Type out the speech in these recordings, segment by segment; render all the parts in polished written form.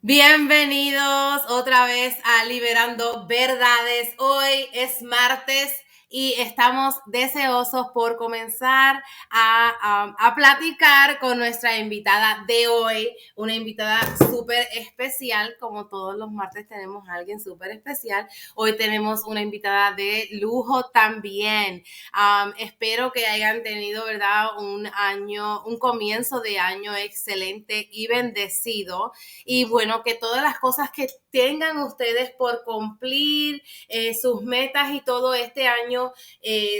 Bienvenidos otra vez a Liberando Verdades. Hoy es martes y estamos deseosos por comenzar a platicar con nuestra invitada de hoy, una invitada súper especial. Como todos los martes tenemos a alguien súper especial, hoy tenemos una invitada de lujo también. Espero que hayan tenido, ¿verdad?, un comienzo de año excelente y bendecido. Y bueno, que todas las cosas que tengan ustedes por cumplir, sus metas y todo este año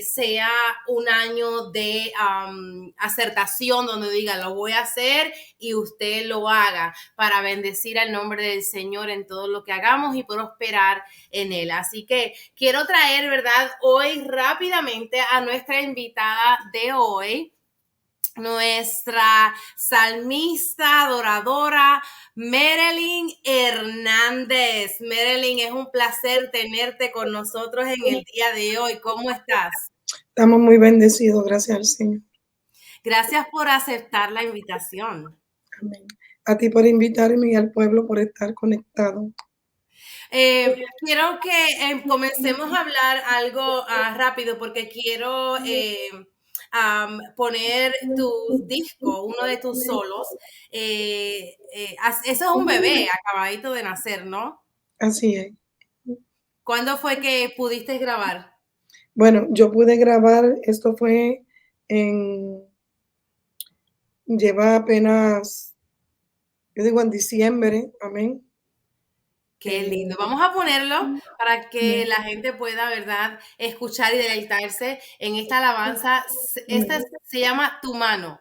sea un año de acertación, donde diga, lo voy a hacer y usted lo haga para bendecir al nombre del Señor en todo lo que hagamos y prosperar en él. Así que quiero traer, ¿verdad?, hoy rápidamente a nuestra invitada de hoy, nuestra salmista, adoradora, Marilyn Hernández. Marilyn, es un placer tenerte con nosotros en el día de hoy. ¿Cómo estás? Estamos muy bendecidos, gracias al Señor. Gracias por aceptar la invitación. Amén. A ti por invitarme y al pueblo por estar conectado. Quiero que comencemos a hablar algo rápido, porque quiero poner tu disco, uno de tus solos. Eso es un bebé acabadito de nacer, ¿no? Así es. ¿Cuándo fue que pudiste grabar? Bueno, yo pude grabar, esto fue lleva apenas, yo digo en diciembre, amén. Qué lindo. Vamos a ponerlo para que la gente pueda, ¿verdad?, escuchar y deleitarse en esta alabanza. Esta se llama Tu Mano.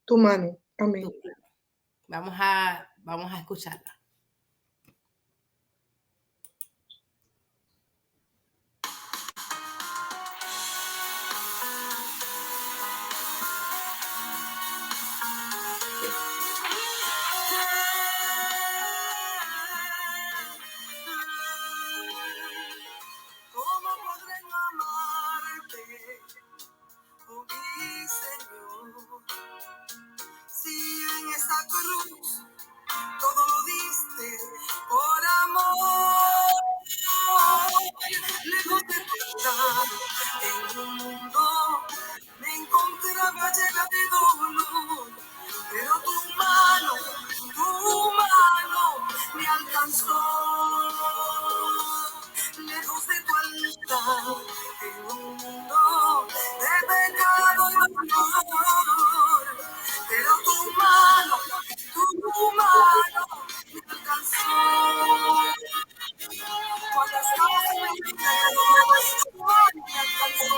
Tu mano, amén. Vamos a escucharla. ¿Cómo podré no amarte la cruz, todo lo diste por amor. Lejos de tu estar en un mundo me encontraba llena de dolor, pero tu mano me alcanzó. Lejos de tu altar en un mundo de pecado y dolor, pero tu mano me alcanzó. Cuando estaba en el infierno, tu mano me alcanzó.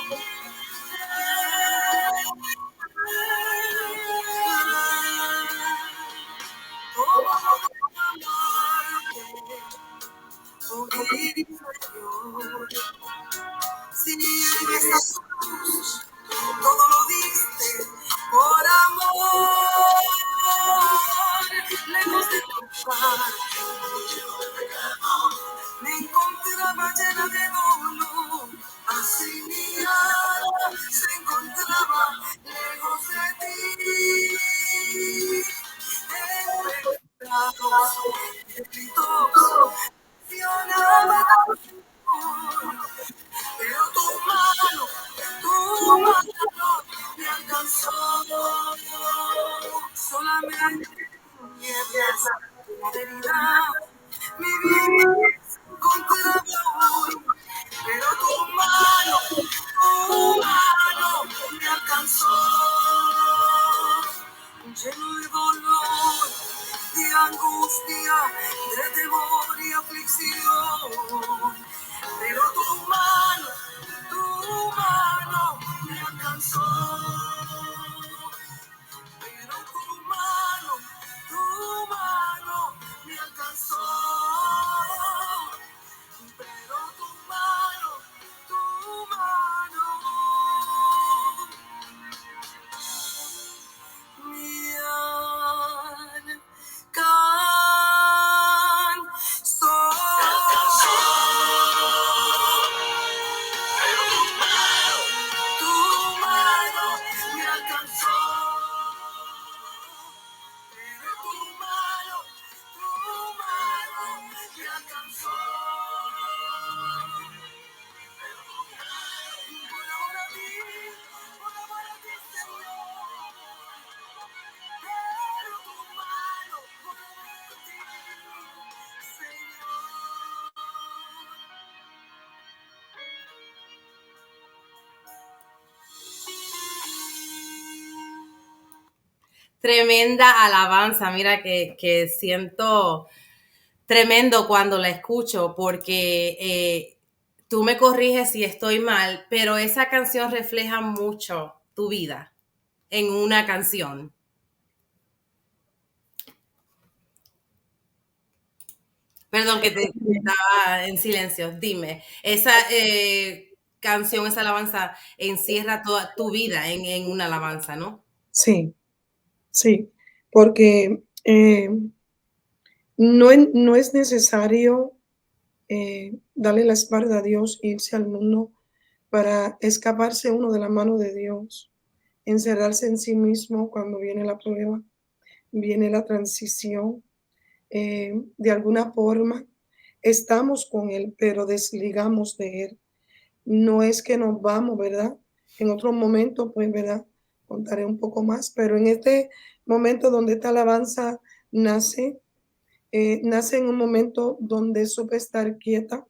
Si en esa cruz todo lo diste por amor, lejos de tu paz, me encontraba llena de dolor. Así mi alma se encontraba lejos de ti. En pecados, en gritos, mencionaba tu amor. Pero tu mano me alcanzó. Solamente nieves la herida, mi vida se encontraba hoy. Pero tu mano me alcanzó. Lleno de dolor, de angustia, de temor y aflicción. Pero tu mano me alcanzó. Pero tu mano me alcanzó. Pero tu mano me alcanzó. Tu mano me alcanzó. Pero tu mano me alcanzó. Por amor a ti, Señor. Pero tu mano, por amor a ti, Señor. Tremenda alabanza, mira que siento tremendo cuando la escucho porque tú me corriges si estoy mal, pero esa canción refleja mucho tu vida en una canción. Perdón que te estaba en silencio. Dime, esa canción, esa alabanza encierra toda tu vida en una alabanza, ¿no? Sí, sí, porque no es necesario darle la espalda a Dios, irse al mundo para escaparse uno de la mano de Dios, encerrarse en sí mismo cuando viene la prueba, viene la transición. De alguna forma estamos con Él, pero desligamos de Él. No es que nos vamos, ¿verdad? En otro momento, pues, ¿verdad? Contaré un poco más, pero en este momento donde esta alabanza nace, nace en un momento donde supe estar quieta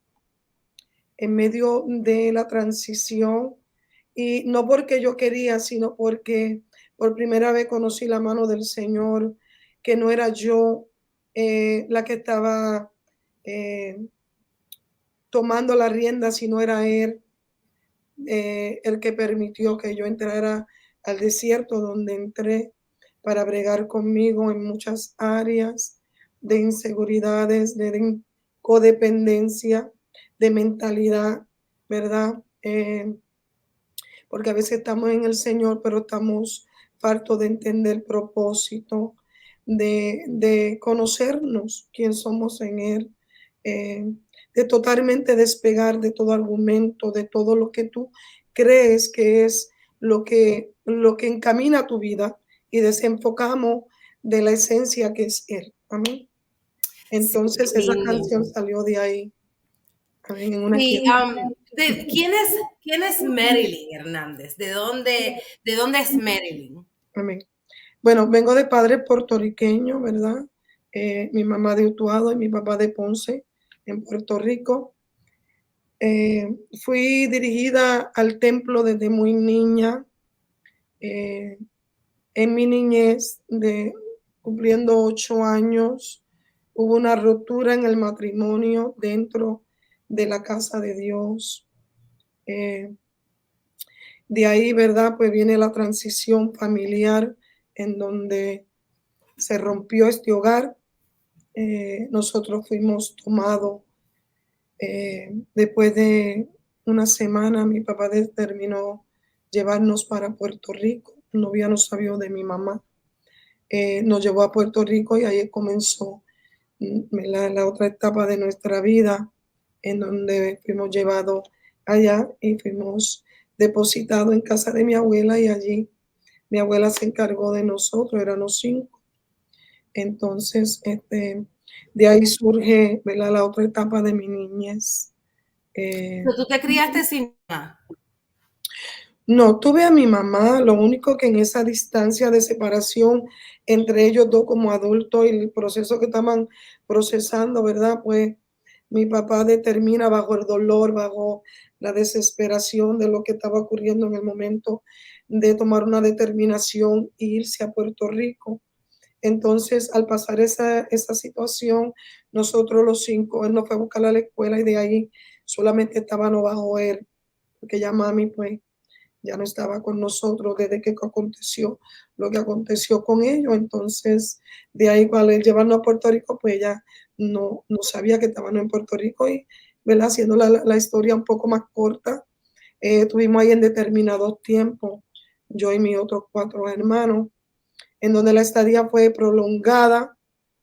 en medio de la transición y no porque yo quería, sino porque por primera vez conocí la mano del Señor, que no era yo la que estaba tomando la rienda, sino era Él el que permitió que yo entrara al desierto donde entré para bregar conmigo en muchas áreas de inseguridades, de codependencia, de mentalidad, ¿verdad? Porque a veces estamos en el Señor, pero estamos fartos de entender el propósito, de conocernos quién somos en Él, de totalmente despegar de todo argumento, de todo lo que tú crees que es lo que encamina tu vida y desenfocamos de la esencia que es Él. Amén. Sí, Entonces qué esa lindo. canción salió de ahí. Amén. En una Sí, esquina. ¿quién es Marilyn Hernández? De dónde es Marilyn? Amén. Bueno, vengo de padre puertorriqueño, ¿verdad? Mi mamá de Utuado y mi papá de Ponce, en Puerto Rico. Fui dirigida al templo desde muy niña. Eh, en mi niñez, cumpliendo 8 años, hubo una ruptura en el matrimonio dentro de la casa de Dios. Eh, de ahí, ¿verdad? Pues viene la transición familiar en donde se rompió este hogar. Nosotros fuimos tomados después de una semana. Mi papá determinó llevarnos para Puerto Rico. El novio no sabía de mi mamá. Nos llevó a Puerto Rico y ahí comenzó la otra etapa de nuestra vida, en donde fuimos llevados allá y fuimos depositados en casa de mi abuela, y allí mi abuela se encargó de nosotros, éramos 5. Entonces, de ahí surge, ¿verdad?, la otra etapa de mi niñez. ¿Tú te criaste sin mamá? No, tuve a mi mamá, lo único que en esa distancia de separación entre ellos dos como adultos y el proceso que estaban procesando, ¿verdad? Pues mi papá determina, bajo el dolor, bajo la desesperación de lo que estaba ocurriendo en el momento, de tomar una determinación e irse a Puerto Rico. Entonces, al pasar esa situación, nosotros los 5, él nos fue a buscar a la escuela y de ahí solamente estábamos bajo él, porque ya mami pues ya no estaba con nosotros desde que aconteció lo que aconteció con ellos. Entonces, de ahí, cuando él llevarnos a Puerto Rico, pues ella no sabía que estaban en Puerto Rico y, ¿verdad?, haciendo la historia un poco más corta, estuvimos ahí en determinados tiempos, yo y mis otros 4 hermanos, en donde la estadía fue prolongada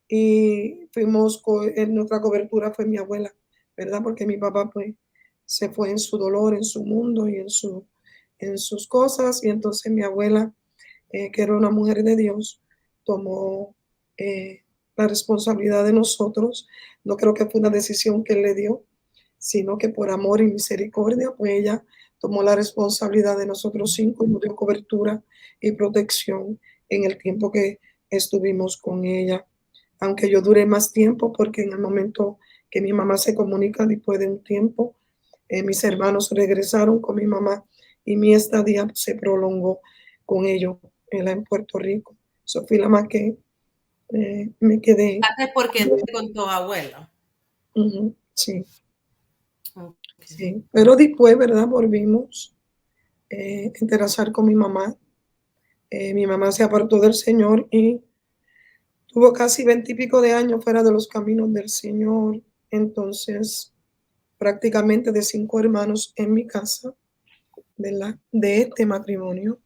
y en nuestra cobertura fue mi abuela, ¿verdad? Porque mi papá pues se fue en su dolor, en su mundo y en sus cosas, y entonces mi abuela, que era una mujer de Dios, tomó la responsabilidad de nosotros. No creo que fue una decisión que él le dio, sino que por amor y misericordia, pues ella tomó la responsabilidad de nosotros 5 y nos dio cobertura y protección en el tiempo que estuvimos con ella. Aunque yo duré más tiempo, porque en el momento que mi mamá se comunica, después de un tiempo, mis hermanos regresaron con mi mamá y mi estadía se prolongó con ellos en Puerto Rico. Eso fui la más que me quedé. ¿Hace porque con tu abuelo? Sí, Okay. sí. Pero después, ¿verdad? Volvimos a interesar con mi mamá. Mi mamá se apartó del Señor y tuvo casi 20 y pico de años fuera de los caminos del Señor. Entonces, prácticamente de 5 hermanos en mi casa, de este matrimonio,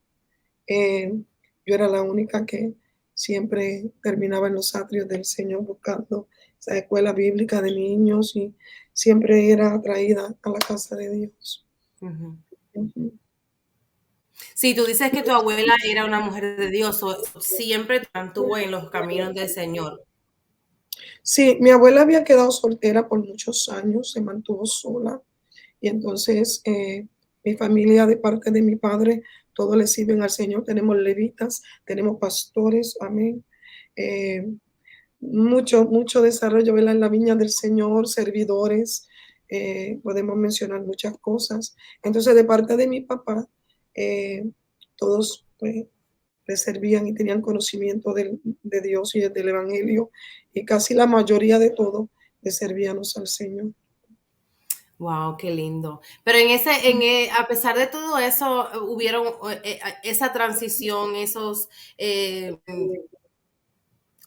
yo era la única que siempre terminaba en los atrios del Señor buscando esa escuela bíblica de niños, y siempre era atraída a la casa de Dios. Ujú. Ujú. Sí, tú dices que tu abuela era una mujer de Dios, o siempre te mantuvo en los caminos del Señor. Sí, mi abuela había quedado soltera por muchos años, se mantuvo sola, y entonces mi familia, de parte de mi padre, todos le sirven al Señor. Tenemos levitas, tenemos pastores, amén. Eh, mucho desarrollo, ¿verdad?, en la viña del Señor, servidores, podemos mencionar muchas cosas. Entonces, de parte de mi papá, eh, todos pues, le servían y tenían conocimiento de Dios y del Evangelio, y casi la mayoría de todos le servíamos al Señor. Wow, qué lindo. Pero a pesar de todo eso, hubieron esa transición, esos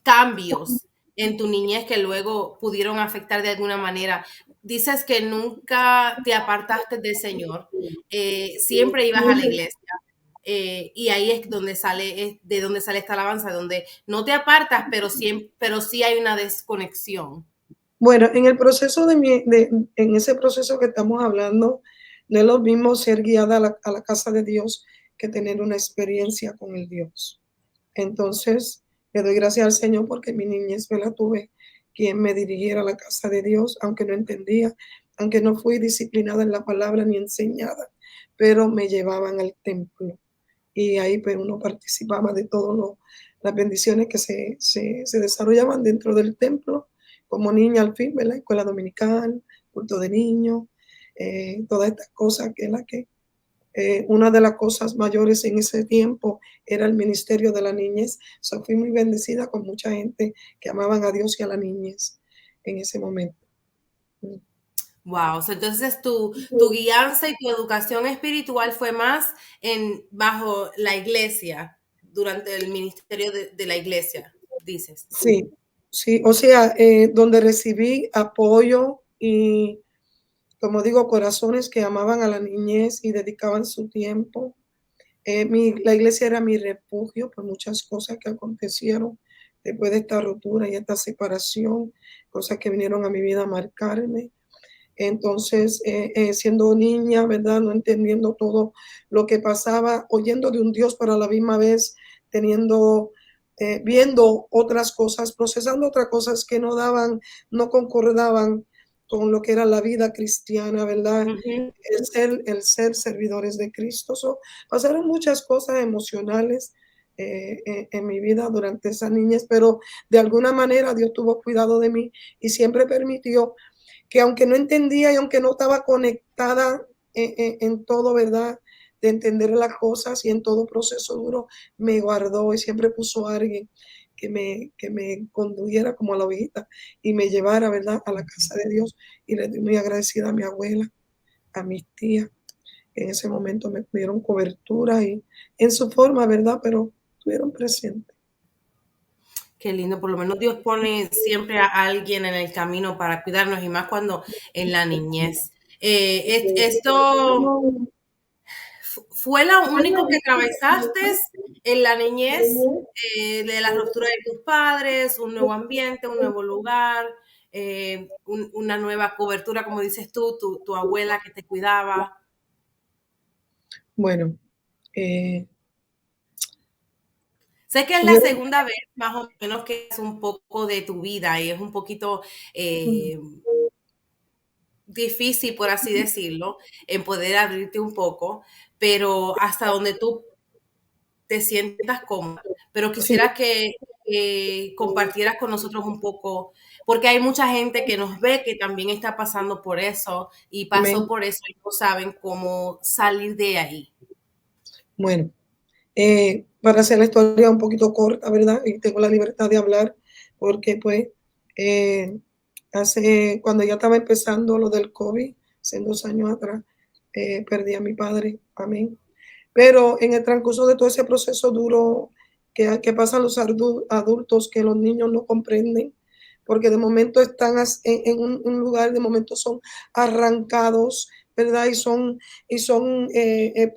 cambios en tu niñez que luego pudieron afectar de alguna manera. Dices que nunca te apartaste del Señor, siempre ibas a la iglesia. Y ahí es de donde sale esta alabanza, donde no te apartas, pero sí hay una desconexión. Bueno, en el proceso en ese proceso que estamos hablando, no es lo mismo ser guiada a la casa de Dios que tener una experiencia con el Dios. Entonces, Le doy gracias al Señor porque mi niñez me la tuve quien me dirigiera a la casa de Dios, aunque no entendía, aunque no fui disciplinada en la palabra ni enseñada, pero me llevaban al templo y ahí pues uno participaba de todas las bendiciones que se desarrollaban dentro del templo como niña al fin, ¿verdad? Escuela dominical, culto de niños, todas estas cosas que es la que una de las cosas mayores en ese tiempo era el ministerio de la niñez. So, fui muy bendecida con mucha gente que amaban a Dios y a la niñez en ese momento. Wow, so, entonces tu guianza y tu educación espiritual fue más bajo la iglesia, durante el ministerio de la iglesia, dices. Sí, sí, o sea, donde recibí apoyo y, como digo, corazones que amaban a la niñez y dedicaban su tiempo. La iglesia era mi refugio por muchas cosas que acontecieron después de esta ruptura y esta separación, cosas que vinieron a mi vida a marcarme. Entonces, siendo niña, ¿verdad? No entendiendo todo lo que pasaba, oyendo de un Dios, pero a la misma vez teniendo, viendo otras cosas, procesando otras cosas que no daban, no concordaban con lo que era la vida cristiana, ¿verdad? Ujú. El ser servidores de Cristo. So, pasaron muchas cosas emocionales en mi vida durante esa niñez, pero de alguna manera Dios tuvo cuidado de mí y siempre permitió que aunque no entendía y aunque no estaba conectada en todo, ¿verdad? De entender las cosas y en todo proceso duro, me guardó y siempre puso a alguien que me condujera como a la ovejita y me llevara, ¿verdad? A la casa de Dios. Y le estoy muy agradecida a mi abuela, a mis tías, que en ese momento me dieron cobertura y en su forma, ¿verdad? Pero estuvieron presentes. Qué lindo, por lo menos Dios pone siempre a alguien en el camino para cuidarnos y más cuando en la niñez. ¿Esto fue lo único que atravesaste en la niñez, de la ruptura de tus padres, un nuevo ambiente, un nuevo lugar, una nueva cobertura, como dices tú, tu abuela que te cuidaba? Bueno, eh, Sé que es la tuvieron, segunda vez, más o menos, que es un poco de tu vida y es un poquito difícil, por así decirlo, en poder abrirte un poco, pero hasta donde tú te sientas cómoda. Pero sí, quisiera que compartieras con nosotros un poco, porque hay mucha gente que nos ve que también está pasando por eso y pasó amén. por eso y no saben cómo salir de ahí. Bueno, para hacer la historia un poquito corta, ¿verdad? Y tengo la libertad de hablar porque pues eh, cuando ya estaba empezando lo del COVID, hace 2 años atrás, perdí a mi padre, amén. Pero en el transcurso de todo ese proceso duro que pasan los adultos, que los niños no comprenden, porque de momento están en un lugar, de momento son arrancados, ¿verdad? Y son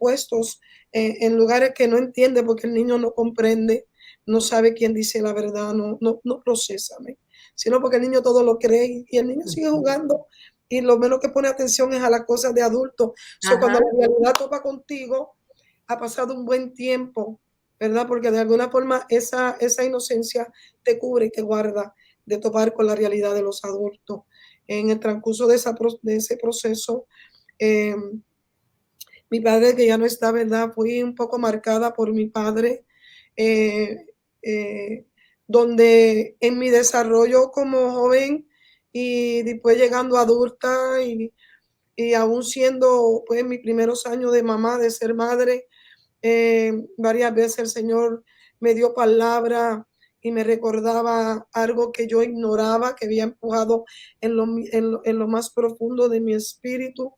puestos en lugares que no entiende porque el niño no comprende, no sabe quién dice la verdad, no procesa, sino porque el niño todo lo cree y el niño sigue jugando y lo menos que pone atención es a las cosas de adultos. So, cuando Ajá. la realidad topa contigo, ha pasado un buen tiempo, ¿verdad? Porque de alguna forma esa inocencia te cubre y te guarda de topar con la realidad de los adultos. En el transcurso de ese proceso, eh, mi padre, que ya no está, ¿verdad? Fui un poco marcada por mi padre, eh, eh, donde en mi desarrollo como joven y después llegando adulta y aún siendo pues mis primeros años de mamá, de ser madre, varias veces el Señor me dio palabra y me recordaba algo que yo ignoraba, que había empujado en lo más profundo de mi espíritu.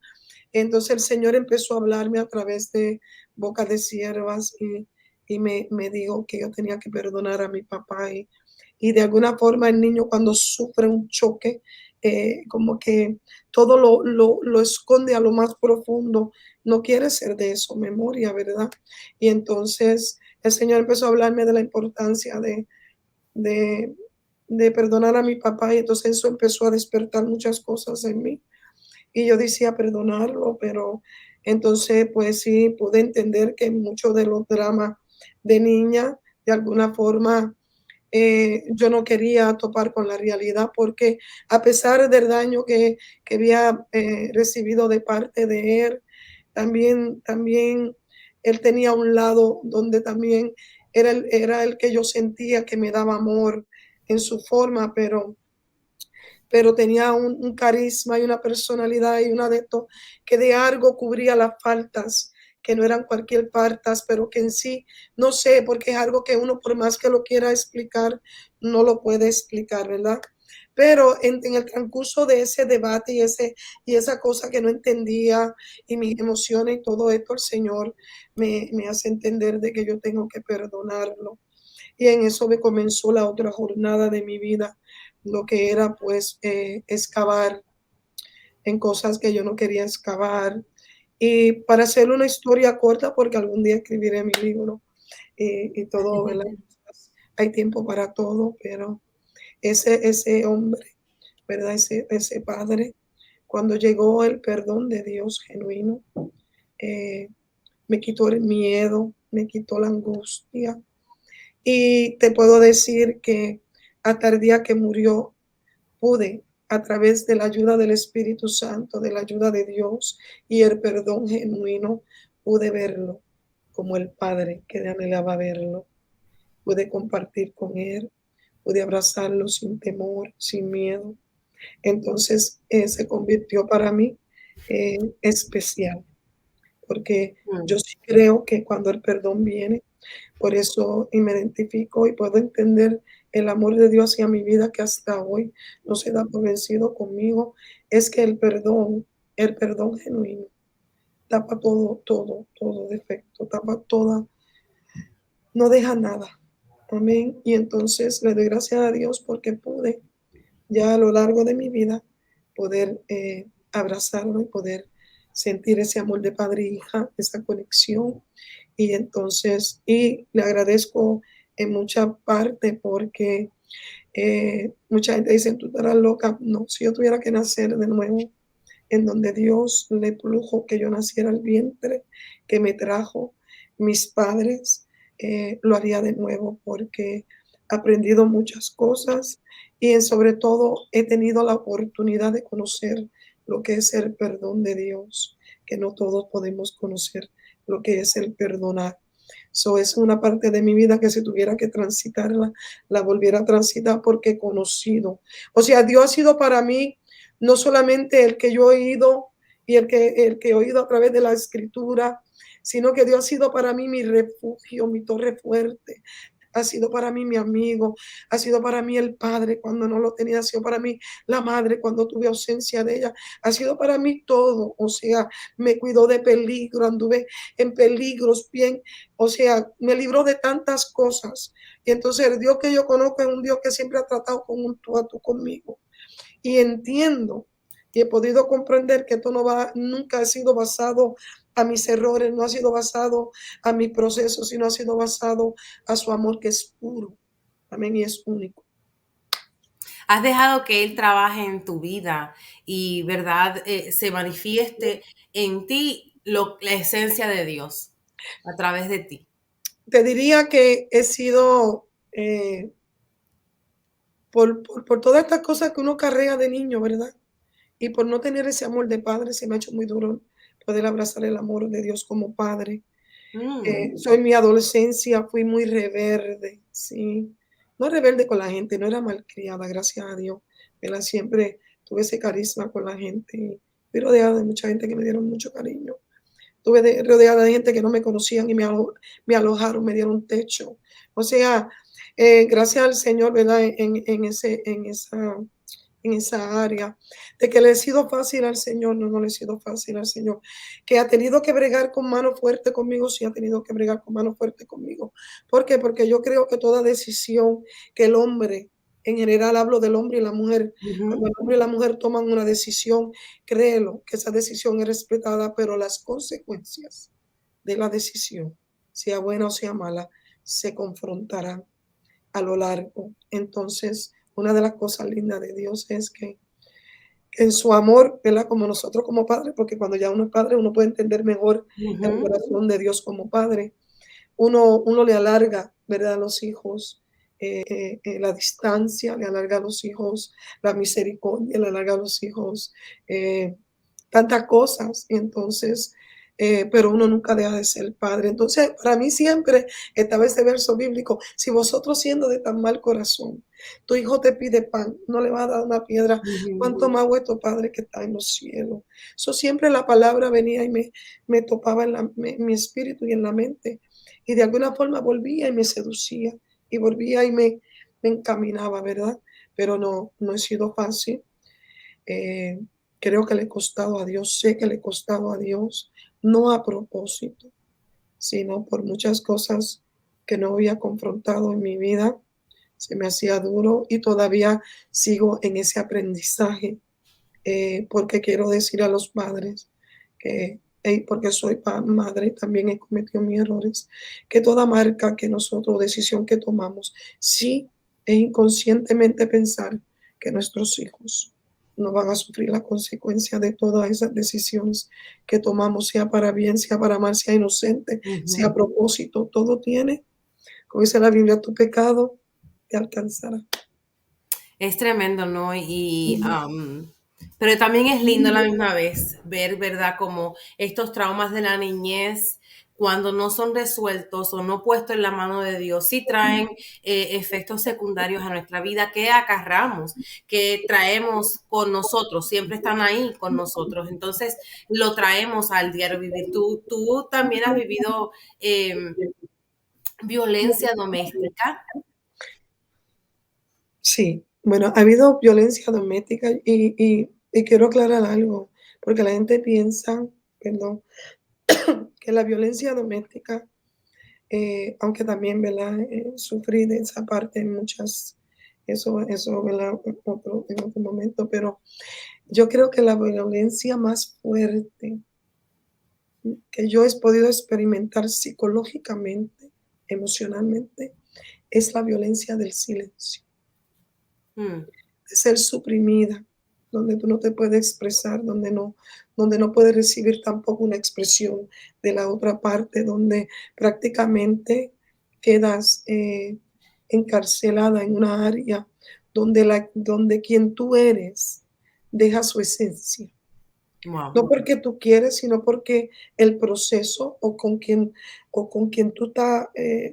Entonces el Señor empezó a hablarme a través de bocas de siervas y me dijo que yo tenía que perdonar a mi papá y de alguna forma el niño cuando sufre un choque, como que todo lo esconde a lo más profundo, no quiere ser de eso, memoria, ¿verdad? Y entonces el Señor empezó a hablarme de la importancia de, de perdonar a mi papá y entonces eso empezó a despertar muchas cosas en mí y yo decía perdonarlo, pero entonces pues sí pude entender que muchos de los dramas de niña de alguna forma yo no quería topar con la realidad porque a pesar del daño que había recibido de parte de él, también él tenía un lado donde también era el que yo sentía que me daba amor en su forma, pero tenía un carisma y una personalidad y una de esto que de algo cubría las faltas, que no eran cualquier faltas, pero que en sí, no sé, porque es algo que uno por más que lo quiera explicar, no lo puede explicar, ¿verdad? Pero en el transcurso de ese debate y esa cosa que no entendía y mis emociones y todo esto, el Señor me hace entender de que yo tengo que perdonarlo. Y en eso me comenzó la otra jornada de mi vida, lo que era pues excavar en cosas que yo no quería excavar. Y para hacer una historia corta, porque algún día escribiré mi libro y todo, ¿verdad? Hay tiempo para todo, pero ese hombre, ¿verdad? Ese padre, cuando llegó el perdón de Dios genuino, eh, me quitó el miedo, me quitó la angustia. Y te puedo decir que hasta el día que murió, pude, a través de la ayuda del Espíritu Santo, de la ayuda de Dios y el perdón genuino, pude verlo como el Padre que anhelaba verlo. Pude compartir con Él, pude abrazarlo sin temor, sin miedo. Entonces se convirtió para mí especial, porque yo Mm. sí creo que cuando el perdón viene, por eso y me identifico y puedo entender el amor de Dios hacia mi vida que hasta hoy no se da por vencido conmigo, es que el perdón genuino, tapa todo defecto, tapa toda, no deja nada. Amén. Y entonces le doy gracias a Dios porque pude ya a lo largo de mi vida poder abrazarlo y poder sentir ese amor de padre e hija, esa conexión. Y entonces, y le agradezco en mucha parte porque mucha gente dice, tú estarás loca. No, si yo tuviera que nacer de nuevo, en donde Dios le plujo que yo naciera al vientre, que me trajo mis padres, lo haría de nuevo porque he aprendido muchas cosas y sobre todo he tenido la oportunidad de conocer lo que es el perdón de Dios, que no todos podemos conocer lo que es el perdonar. So, es una parte de mi vida que si tuviera que transitarla, la volviera a transitar porque he conocido. O sea, Dios ha sido para mí no solamente el que yo he oído y el que he oído a través de la escritura, sino que Dios ha sido para mí mi refugio, mi torre fuerte. Ha sido para mí mi amigo, ha sido para mí el padre cuando no lo tenía, ha sido para mí la madre cuando tuve ausencia de ella, ha sido para mí todo, o sea, me cuidó de peligro, anduve en peligros bien, o sea, me libró de tantas cosas. Y entonces el Dios que yo conozco es un Dios que siempre ha tratado con un tú a tú conmigo. Y entiendo y he podido comprender que esto no va, nunca ha sido basado a mis errores, no ha sido basado a mi proceso, sino ha sido basado a su amor que es puro. Amén, y es único. Has dejado que Él trabaje en tu vida y, ¿verdad? Se manifieste en ti la esencia de Dios a través de ti. Te diría que he sido, por todas estas cosas que uno carrea de niño, ¿verdad? Y por no tener ese amor de padre, se me ha hecho muy duro poder abrazar el amor de Dios como padre. Mm. Soy mi adolescencia, fui muy rebelde, sí. No rebelde con la gente, no era malcriada, gracias a Dios. ¿Verdad? Siempre tuve ese carisma con la gente. Fui rodeada de mucha gente que me dieron mucho cariño. Rodeada de gente que no me conocían y me alojaron, me dieron techo. O sea, gracias al Señor, ¿verdad? En esa área, de que le ha sido fácil al Señor, no, no le ha sido fácil al Señor, que ha tenido que bregar con mano fuerte conmigo, sí ha tenido que bregar con mano fuerte conmigo. ¿Por qué? Porque yo creo que toda decisión que el hombre, en general hablo del hombre y la mujer, cuando Ujú. el hombre y la mujer toman una decisión, créelo, que esa decisión es respetada, pero las consecuencias de la decisión, sea buena o sea mala, se confrontarán a lo largo. Entonces, una de las cosas lindas de Dios es que en su amor, ¿verdad? Como nosotros como padres, porque cuando ya uno es padre, uno puede entender mejor el Ujú. corazón de Dios como padre. Uno le alarga, ¿verdad? A los hijos la distancia le alarga a los hijos, la misericordia le alarga a los hijos, tantas cosas. Y entonces, pero uno nunca deja de ser padre. Entonces, para mí siempre estaba ese verso bíblico: si vosotros siendo de tan mal corazón, tu hijo te pide pan, no le vas a dar una piedra, Ujú. cuánto más vuestro Padre que está en los cielos. Eso siempre la palabra venía y me topaba en mi espíritu y en la mente. Y de alguna forma volvía y me seducía y volvía y me encaminaba, ¿verdad? Pero no he sido fácil. Eh, Creo que le he costado a Dios, sé que le he costado a Dios, no a propósito, sino por muchas cosas que no había confrontado en mi vida. Se me hacía duro y todavía sigo en ese aprendizaje, porque quiero decir a los padres que, porque soy madre y también he cometido mis errores, que toda marca que nosotros, decisión que tomamos, sí es inconscientemente pensar que nuestros hijos no van a sufrir la consecuencia de todas esas decisiones que tomamos, sea para bien, sea para mal, sea inocente, sea a Ujú. propósito, todo tiene, como dice la Biblia, tu pecado te alcanzará. Es tremendo, ¿no? Ujú. Pero también es lindo a la misma vez ver, ¿verdad? Como estos traumas de la niñez, cuando no son resueltos o no puestos en la mano de Dios, sí traen efectos secundarios a nuestra vida que acarramos, que traemos con nosotros, siempre están ahí con nosotros. Entonces, lo traemos al diario vivir. Tú también has vivido violencia doméstica. Sí, bueno, ha habido violencia doméstica y quiero aclarar algo, porque la gente piensa, perdón, que la violencia doméstica, aunque también, ¿verdad? Sufrí de esa parte en muchas, eso, ¿verdad? En otro momento, pero yo creo que la violencia más fuerte que yo he podido experimentar psicológicamente, emocionalmente, es la violencia del silencio. Mm, De ser suprimida, donde tú no te puedes expresar, donde no puedes recibir tampoco una expresión de la otra parte, donde prácticamente quedas encarcelada en una área donde quien tú eres deja su esencia. wow. No porque tú quieres, sino porque el proceso o con quien tú estás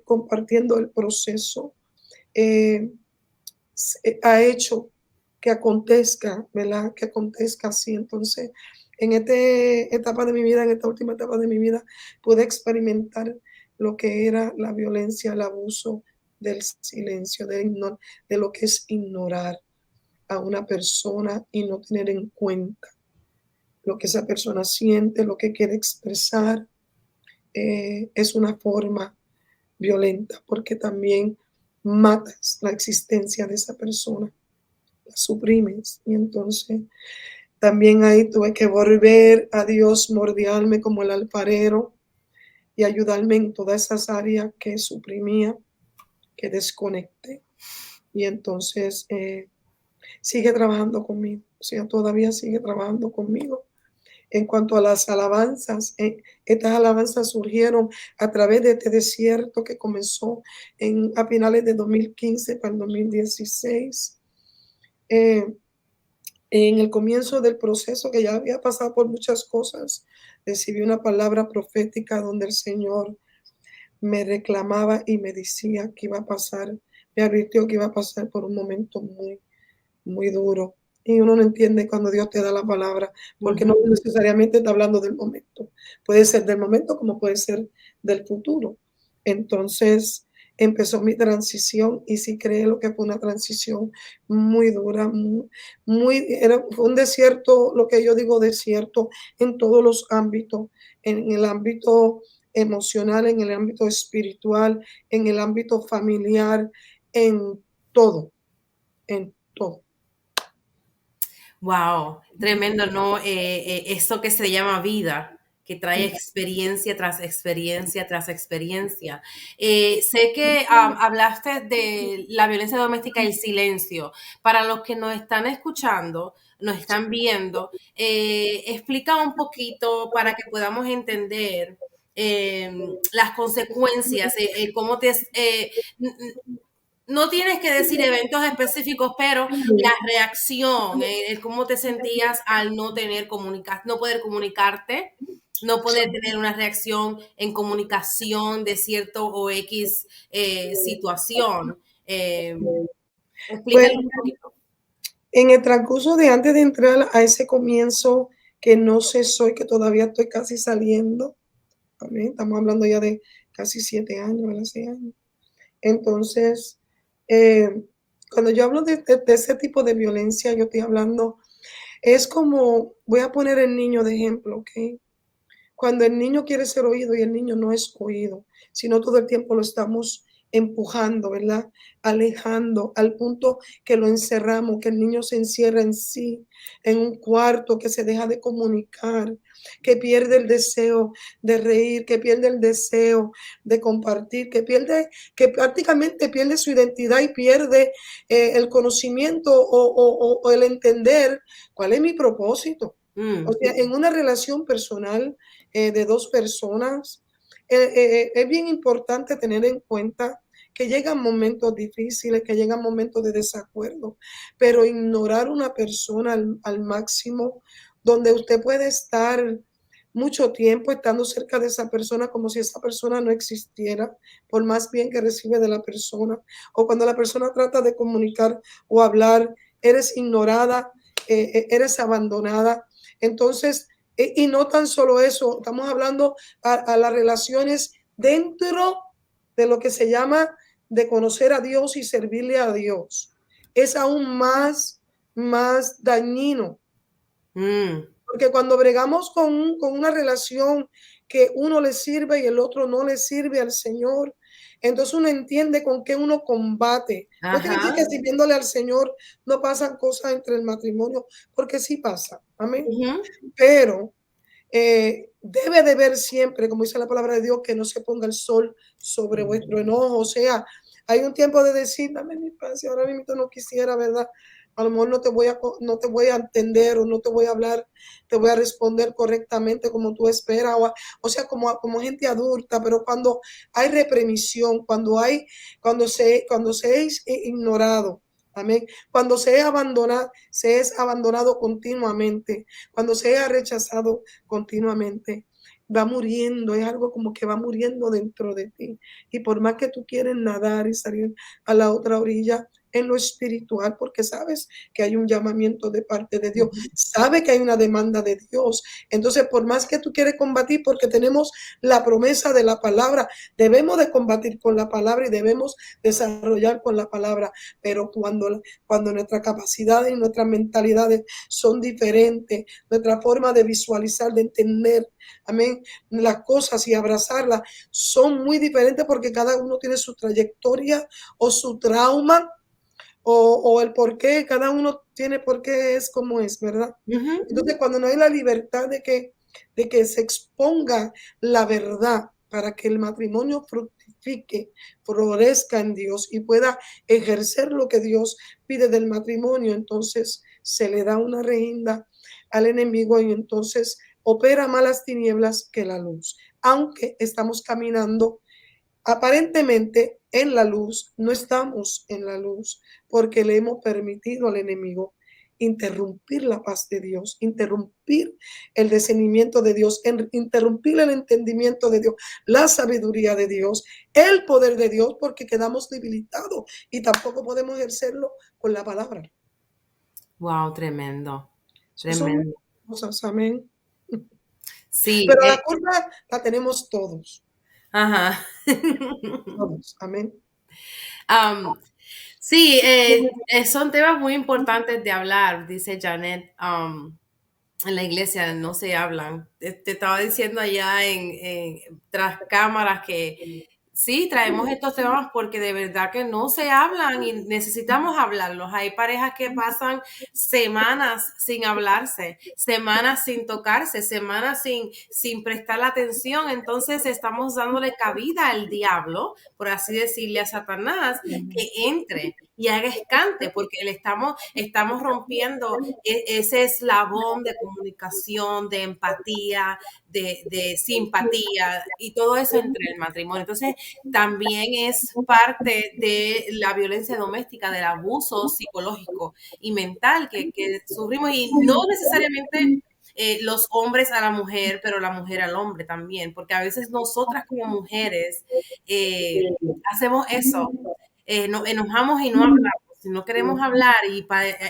compartiendo el proceso eh, ha hecho que acontezca, ¿verdad? Que acontezca así. Entonces, en esta etapa de mi vida, en esta última etapa de mi vida, pude experimentar lo que era la violencia, el abuso del silencio, de lo que es ignorar a una persona y no tener en cuenta lo que esa persona siente, lo que quiere expresar. Es una forma violenta porque también matas la existencia de esa persona, la suprimes. Y entonces también ahí tuve que volver a Dios, mordiarme como el alfarero y ayudarme en todas esas áreas que suprimía, que desconecté. Y entonces sigue trabajando conmigo, o sea, todavía sigue trabajando conmigo. En cuanto a las alabanzas, estas alabanzas surgieron a través de este desierto que comenzó a finales de 2015 para el 2016. Eh, en el comienzo del proceso, que ya había pasado por muchas cosas, recibí una palabra profética donde el Señor me reclamaba y me decía que iba a pasar, me advirtió que iba a pasar por un momento muy duro. Y uno no entiende cuando Dios te da la palabra, porque no Ujú. necesariamente está hablando del momento. Puede ser del momento como puede ser del futuro. Entonces empezó mi transición y sí creo que fue una transición muy dura, fue un desierto, lo que yo digo desierto, en todos los ámbitos, en el ámbito emocional, en el ámbito espiritual, en el ámbito familiar, en todo, en todo. Wow, tremendo, ¿no? Eso que se llama vida, que trae experiencia tras experiencia tras experiencia. Sé que hablaste de la violencia doméstica y el silencio. Para los que nos están escuchando, nos están viendo, explica un poquito para que podamos entender las consecuencias, cómo te... no tienes que decir eventos específicos, pero la reacción, el cómo te sentías al no tener no poder comunicarte, no poder tener una reacción en comunicación de cierto o X situación. Pues Explícale un poquito. en el transcurso de antes de entrar a ese comienzo que no cesó y que todavía estoy casi saliendo, amén, estamos hablando ya de casi 7 años, ¿verdad? 6 años. Entonces, eh, cuando yo hablo de ese tipo de violencia, yo estoy hablando, es como, voy a poner el niño de ejemplo, ¿ok? Cuando el niño quiere ser oído y el niño no es oído, sino todo el tiempo lo estamos empujando, ¿verdad? Alejando al punto que lo encerramos, que el niño se encierra en sí, en un cuarto, que se deja de comunicar, que pierde el deseo de reír, que pierde el deseo de compartir, que prácticamente pierde su identidad y pierde el conocimiento o el entender cuál es mi propósito. O sea, en una relación personal de dos personas, es bien importante tener en cuenta que llegan momentos difíciles, que llegan momentos de desacuerdo, pero ignorar una persona al máximo, donde usted puede estar mucho tiempo estando cerca de esa persona como si esa persona no existiera, por más bien que recibe de la persona, o cuando la persona trata de comunicar o hablar, eres ignorada, eres abandonada. Entonces, y no tan solo eso, estamos hablando a las relaciones dentro de lo que se llama de conocer a Dios y servirle a Dios. Es aún más dañino. Porque cuando bregamos con una relación que uno le sirve y el otro no le sirve al Señor, entonces uno entiende con qué uno combate. No quiere decir que sirviéndole al Señor no pasan cosas entre el matrimonio, porque sí pasa. Amén. Pero debe de ver siempre, como dice la palabra de Dios, que no se ponga el sol sobre vuestro enojo. O sea, hay un tiempo de decir, dame mi paz, y ahora mismo no quisiera, ¿verdad? A lo mejor no te voy a entender o no te voy a hablar, te voy a responder correctamente como tú esperas, o sea, como gente adulta, pero cuando hay represión, cuando se es ignorado, amén, cuando se es abandonado continuamente, cuando se ha rechazado continuamente, va muriendo, es algo como que va muriendo dentro de ti. Y por más que tú quieres nadar y salir a la otra orilla, en lo espiritual, porque sabes que hay un llamamiento de parte de Dios, sabe que hay una demanda de Dios. Entonces, por más que tú quieres combatir, porque tenemos la promesa de la palabra, debemos de combatir con la palabra y debemos desarrollar con la palabra, pero cuando nuestras capacidades y nuestras mentalidades son diferentes, nuestra forma de visualizar, de entender, amén, las cosas y abrazarlas son muy diferentes porque cada uno tiene su trayectoria o su trauma o el por qué, cada uno tiene por qué es como es, ¿verdad? Entonces, cuando no hay la libertad de que se exponga la verdad para que el matrimonio fructifique, florezca en Dios y pueda ejercer lo que Dios pide del matrimonio, entonces se le da una rehinda al enemigo y entonces opera más las tinieblas que la luz. Aunque estamos caminando aparentemente en la luz, no estamos en la luz porque le hemos permitido al enemigo interrumpir la paz de Dios, interrumpir el discernimiento de Dios, interrumpir el entendimiento de Dios, la sabiduría de Dios, el poder de Dios, porque quedamos debilitados y tampoco podemos ejercerlo con la palabra. Wow, tremendo, Eso son tremendo. cosas, amén. Sí, Pero la culpa la tenemos todos, ajá. todos, amén. Sí, son temas muy importantes de hablar, dice Janet. En la iglesia no se hablan. Te estaba diciendo allá tras cámaras que sí, traemos estos temas porque de verdad que no se hablan y necesitamos hablarlos. Hay parejas que pasan semanas sin hablarse, semanas sin tocarse, semanas sin prestar la atención. Entonces estamos dándole cabida al diablo, por así decirle, a Satanás, que entre y haga escante, porque estamos rompiendo ese eslabón de comunicación, de empatía, de simpatía y todo eso entre el matrimonio. Entonces, también es parte de la violencia doméstica, del abuso psicológico y mental que sufrimos, y no necesariamente los hombres a la mujer, pero la mujer al hombre también, porque a veces nosotras como mujeres hacemos eso, nos enojamos y no hablamos. Si no queremos hablar y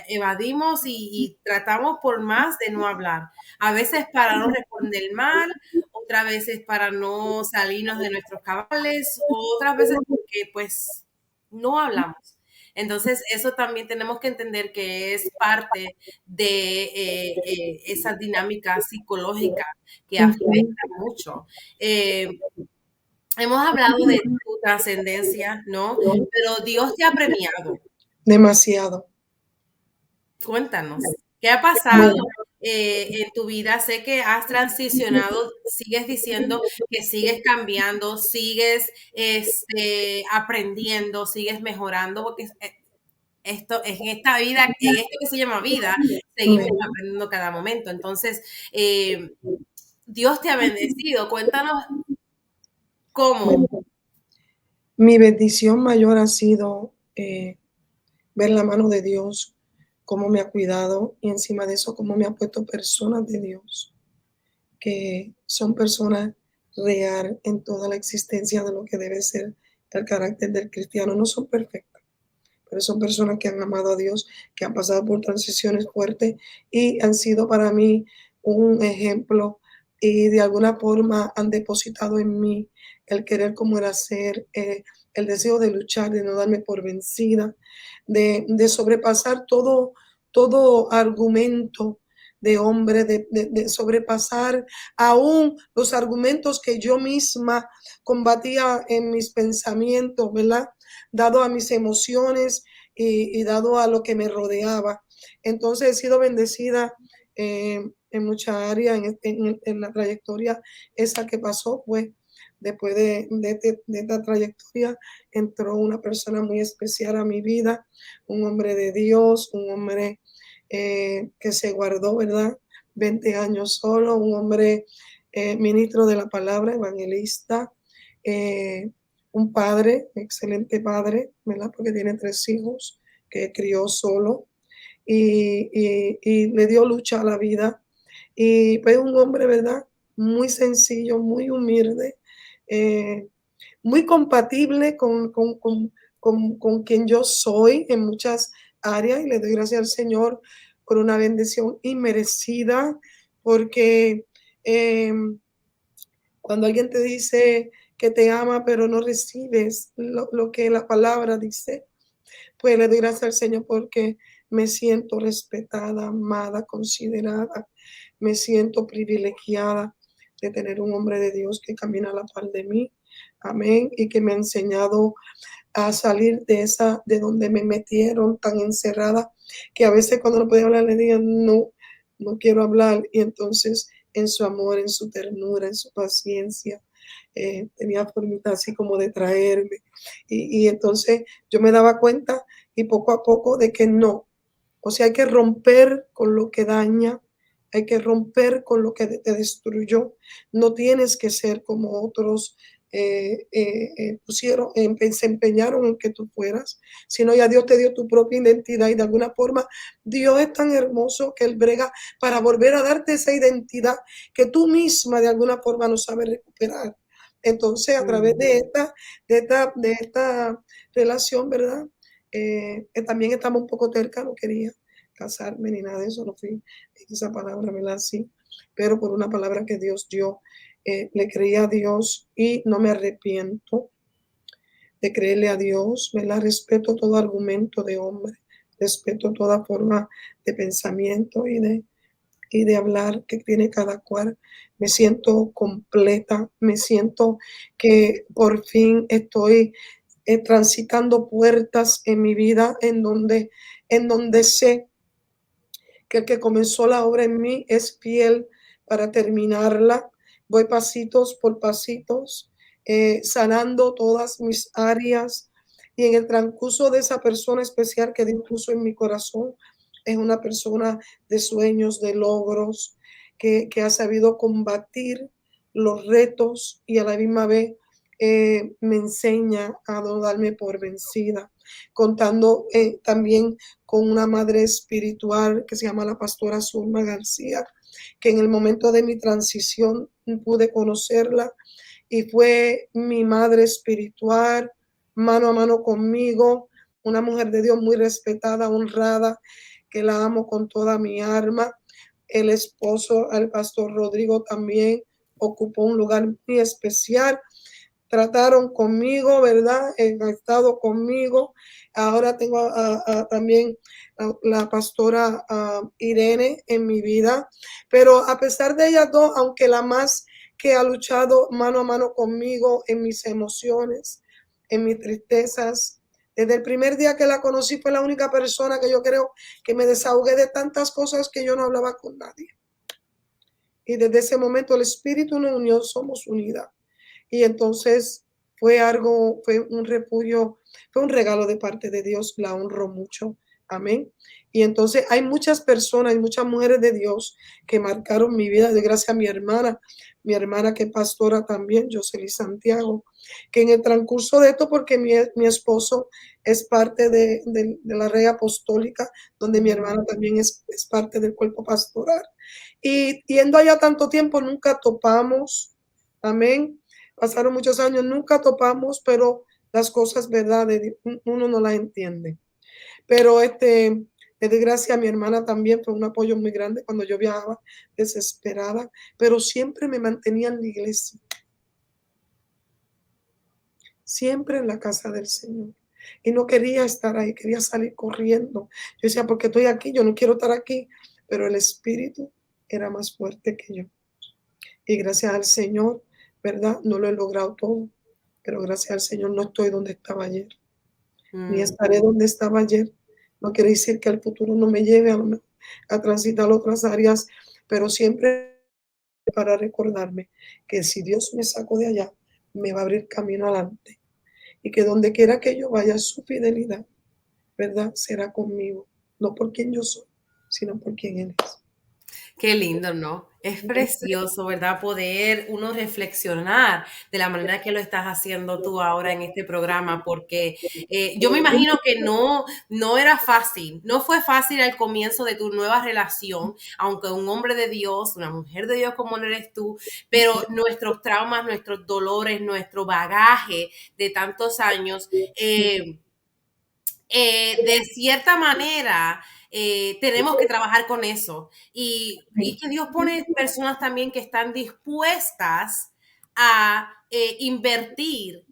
evadimos y tratamos por más de no hablar. A veces para no responder mal, otras veces para no salirnos de nuestros cabales, otras veces porque pues no hablamos. Entonces, eso también tenemos que entender que es parte de esa dinámica psicológica que afecta mucho. Hemos hablado de tu trascendencia, ¿no? Pero Dios te ha premiado. Demasiado. Cuéntanos, ¿qué ha pasado Bueno, en tu vida? Sé que has transicionado, sigues diciendo que sigues cambiando, sigues aprendiendo, sigues mejorando, porque esto, en esta vida, en esto que se llama vida, seguimos amén. aprendiendo cada momento. Entonces, Dios te ha bendecido. Cuéntanos cómo. Bueno, mi bendición mayor ha sido ver la mano de Dios, cómo me ha cuidado y encima de eso, cómo me ha puesto personas de Dios, que son personas real en toda la existencia de lo que debe ser el carácter del cristiano. No son perfectas, pero son personas que han amado a Dios, que han pasado por transiciones fuertes y han sido para mí un ejemplo y de alguna forma han depositado en mí el querer como era ser, el deseo de luchar, de no darme por vencida, de sobrepasar todo argumento de hombre, de sobrepasar aún los argumentos que yo misma combatía en mis pensamientos, ¿verdad? Dado a mis emociones y dado a lo que me rodeaba. Entonces he sido bendecida en muchas áreas, en la trayectoria esa que pasó, pues después de esta trayectoria entró una persona muy especial a mi vida, un hombre de Dios, un hombre que se guardó, ¿verdad? 20 años solo, un hombre ministro de la palabra, evangelista, un padre, excelente padre, ¿verdad? Porque tiene 3 hijos que crió solo y le dio lucha a la vida. Y pues un hombre, ¿verdad? Muy sencillo, muy humilde, eh, muy compatible con quien yo soy en muchas áreas y le doy gracias al Señor por una bendición inmerecida, porque eh, cuando alguien te dice que te ama, pero no recibes lo que la palabra dice, pues le doy gracias al Señor porque me siento respetada, amada, considerada, me siento privilegiada de tener un hombre de Dios que camina a la par de mí, amén, y que me ha enseñado a salir de donde me metieron tan encerrada, que a veces cuando no podía hablar le digo, no, no quiero hablar, y entonces en su amor, en su ternura, en su paciencia, tenía formita así como de traerme, y entonces yo me daba cuenta y poco a poco de que no, o sea, hay que romper con lo que daña, hay que romper con lo que te destruyó, no tienes que ser como otros se empeñaron en que tú fueras, sino ya Dios te dio tu propia identidad y de alguna forma Dios es tan hermoso que Él brega para volver a darte esa identidad que tú misma de alguna forma no sabes recuperar. Entonces, a través de esta relación, ¿verdad? También estamos un poco terca, no quería casarme ni nada de eso, no fui esa palabra, ¿verdad? Sí, pero por una palabra que Dios dio, le creí a Dios y no me arrepiento de creerle a Dios, ¿verdad? Respeto todo argumento de hombre, respeto toda forma de pensamiento y de hablar que tiene cada cual. Me siento completa, me siento que por fin estoy transitando puertas en mi vida en donde sé que el que comenzó la obra en mí es fiel para terminarla. Voy pasitos por pasitos, sanando todas mis áreas y en el transcurso de esa persona especial que Dios puso en mi corazón, es una persona de sueños, de logros, que ha sabido combatir los retos y a la misma vez me enseña a no darme por vencida, contando también con una madre espiritual que se llama la pastora Zulma García, que en el momento de mi transición pude conocerla y fue mi madre espiritual, mano a mano conmigo, una mujer de Dios muy respetada, honrada, que la amo con toda mi alma. El esposo, el pastor Rodrigo, también ocupó un lugar muy especial. Trataron conmigo, ¿verdad? Han estado conmigo. Ahora tengo también la pastora Irene en mi vida. Pero a pesar de ellas dos, aunque la más que ha luchado mano a mano conmigo en mis emociones, en mis tristezas, desde el primer día que la conocí fue la única persona que yo creo que me desahogué de tantas cosas que yo no hablaba con nadie. Y desde ese momento el Espíritu nos unió, somos unidas. Y entonces fue un refugio, fue un regalo de parte de Dios, la honro mucho. Amén. Y entonces hay muchas personas, hay muchas mujeres de Dios que marcaron mi vida, de gracias a mi hermana que es pastora también, Josely Santiago, que en el transcurso de esto, porque mi esposo es parte de la red apostólica, donde mi hermana también es parte del cuerpo pastoral. Y yendo allá tanto tiempo, nunca topamos, amén. Pasaron muchos años, nunca topamos, pero las cosas, verdad, uno no las entiende. Pero de desgracia, mi hermana también fue un apoyo muy grande cuando yo viajaba desesperada, pero siempre me mantenía en la iglesia, siempre en la casa del Señor. Y no quería estar ahí, quería salir corriendo. Yo decía, porque estoy aquí, yo no quiero estar aquí, pero el Espíritu era más fuerte que yo. Y gracias al Señor, ¿verdad? No lo he logrado todo, pero gracias al Señor no estoy donde estaba ayer, ni estaré donde estaba ayer. No quiere decir que el futuro no me lleve a transitar otras áreas, pero siempre para recordarme que si Dios me sacó de allá, me va a abrir camino adelante. Y que donde quiera que yo vaya, su fidelidad, ¿verdad? Será conmigo. No por quien yo soy, sino por quien Él es. Qué lindo, ¿no? Es precioso, ¿verdad? Poder uno reflexionar de la manera que lo estás haciendo tú ahora en este programa, porque yo me imagino que no era fácil, no fue fácil al comienzo de tu nueva relación, aunque un hombre de Dios, una mujer de Dios como eres tú, pero nuestros traumas, nuestros dolores, nuestro bagaje de tantos años, de cierta manera, tenemos que trabajar con eso. Y que Dios pone personas también que están dispuestas a invertir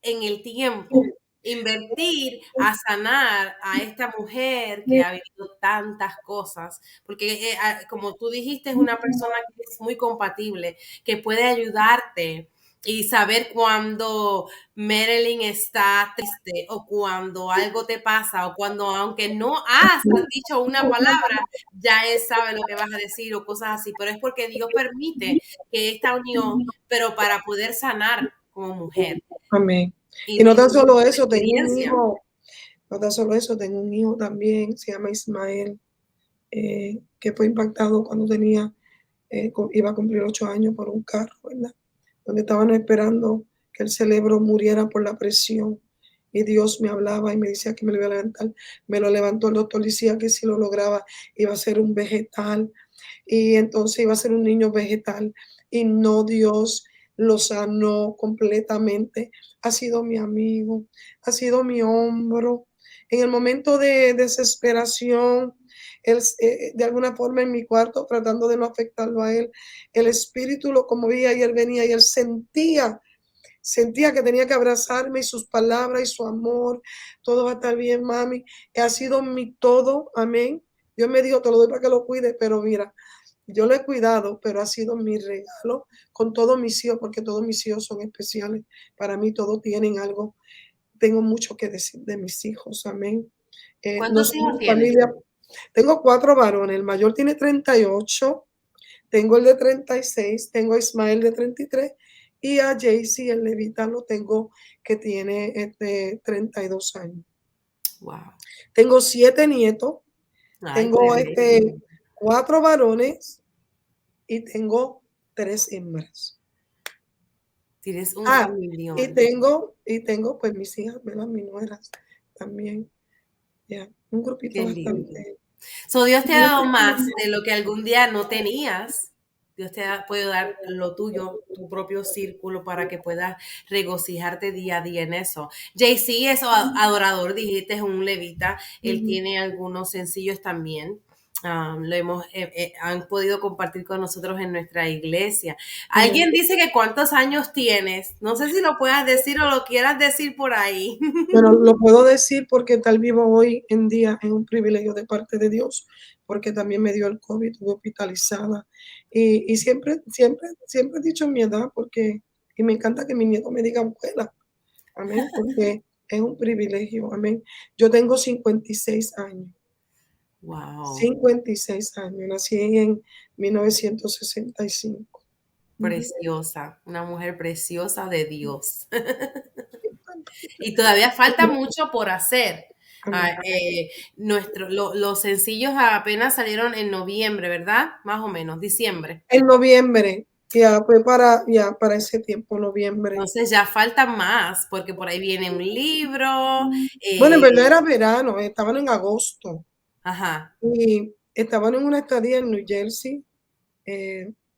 en el tiempo, invertir a sanar a esta mujer que ha vivido tantas cosas, porque como tú dijiste, es una persona que es muy compatible, que puede ayudarte y saber cuando Marilyn está triste o cuando algo te pasa o cuando aunque no has dicho una palabra, ya él sabe lo que vas a decir o cosas así, pero es porque Dios permite que esta unión, pero para poder sanar como mujer. Amén. Y Y no tan solo eso, experiencia. no tan solo eso, tengo un hijo también, se llama Ismael, que fue impactado cuando iba a cumplir 8 años por un carro, ¿verdad? Donde estaban esperando que el cerebro muriera por la presión. Y Dios me hablaba y me decía que me lo iba a levantar. Me lo levantó el doctor, decía que si lo lograba iba a ser un vegetal. Y entonces iba a ser un niño vegetal. Y no, Dios lo sanó completamente. Ha sido mi amigo, ha sido mi hombro. En el momento de desesperación, él, de alguna forma en mi cuarto, tratando de no afectarlo a él, el espíritu lo conmovía y él venía y él sentía que tenía que abrazarme y sus palabras y su amor, todo va a estar bien, mami. Ha sido mi todo, amén. Dios me dijo, te lo doy para que lo cuide, pero mira, yo lo he cuidado, pero ha sido mi regalo con todos mis hijos, porque todos mis hijos son especiales. Para mí todos tienen algo. Tengo mucho que decir de mis hijos, amén. No ¿Cuántos hijos somos tienes? familia. Tengo 4 varones, el mayor tiene 38, tengo el de 36, tengo a Ismael de 33 y a Jaycee, el levita, lo tengo que tiene 32 años. Wow. Tengo 7 nietos, Ay, tengo tremendo. 4 varones y tengo 3 hembras. Tienes un Y familión. tengo pues mis hijas, ¿verdad? Mis nueras también. Ya, un grupito Qué lindo. bastante. Dios te ha dado más de lo que algún día no tenías. Dios puede dar lo tuyo, tu propio círculo, para que puedas regocijarte día a día en eso. JC es adorador, dijiste, es un levita. Él tiene algunos sencillos también. Han podido compartir con nosotros en nuestra iglesia. Alguien dice que cuántos años tienes. No sé si lo puedas decir o lo quieras decir por ahí. Pero lo puedo decir porque tal vivo hoy en día es un privilegio de parte de Dios, porque también me dio el COVID, estuve hospitalizada. Y siempre he dicho mi edad, porque y me encanta que mi nieto me diga abuela. Amén, porque es un privilegio. Amén. Yo tengo 56 años. Wow. 56 años. Nací en 1965. Preciosa, una mujer preciosa de Dios. Y todavía falta mucho por hacer. Los sencillos apenas salieron en noviembre, ¿verdad? Más o menos, diciembre. En noviembre, ya fue para ese tiempo, noviembre. Entonces ya falta más, porque por ahí viene un libro. Bueno, en verdad era verano, estaban en agosto. Ajá. Y estaban en una estadía en New Jersey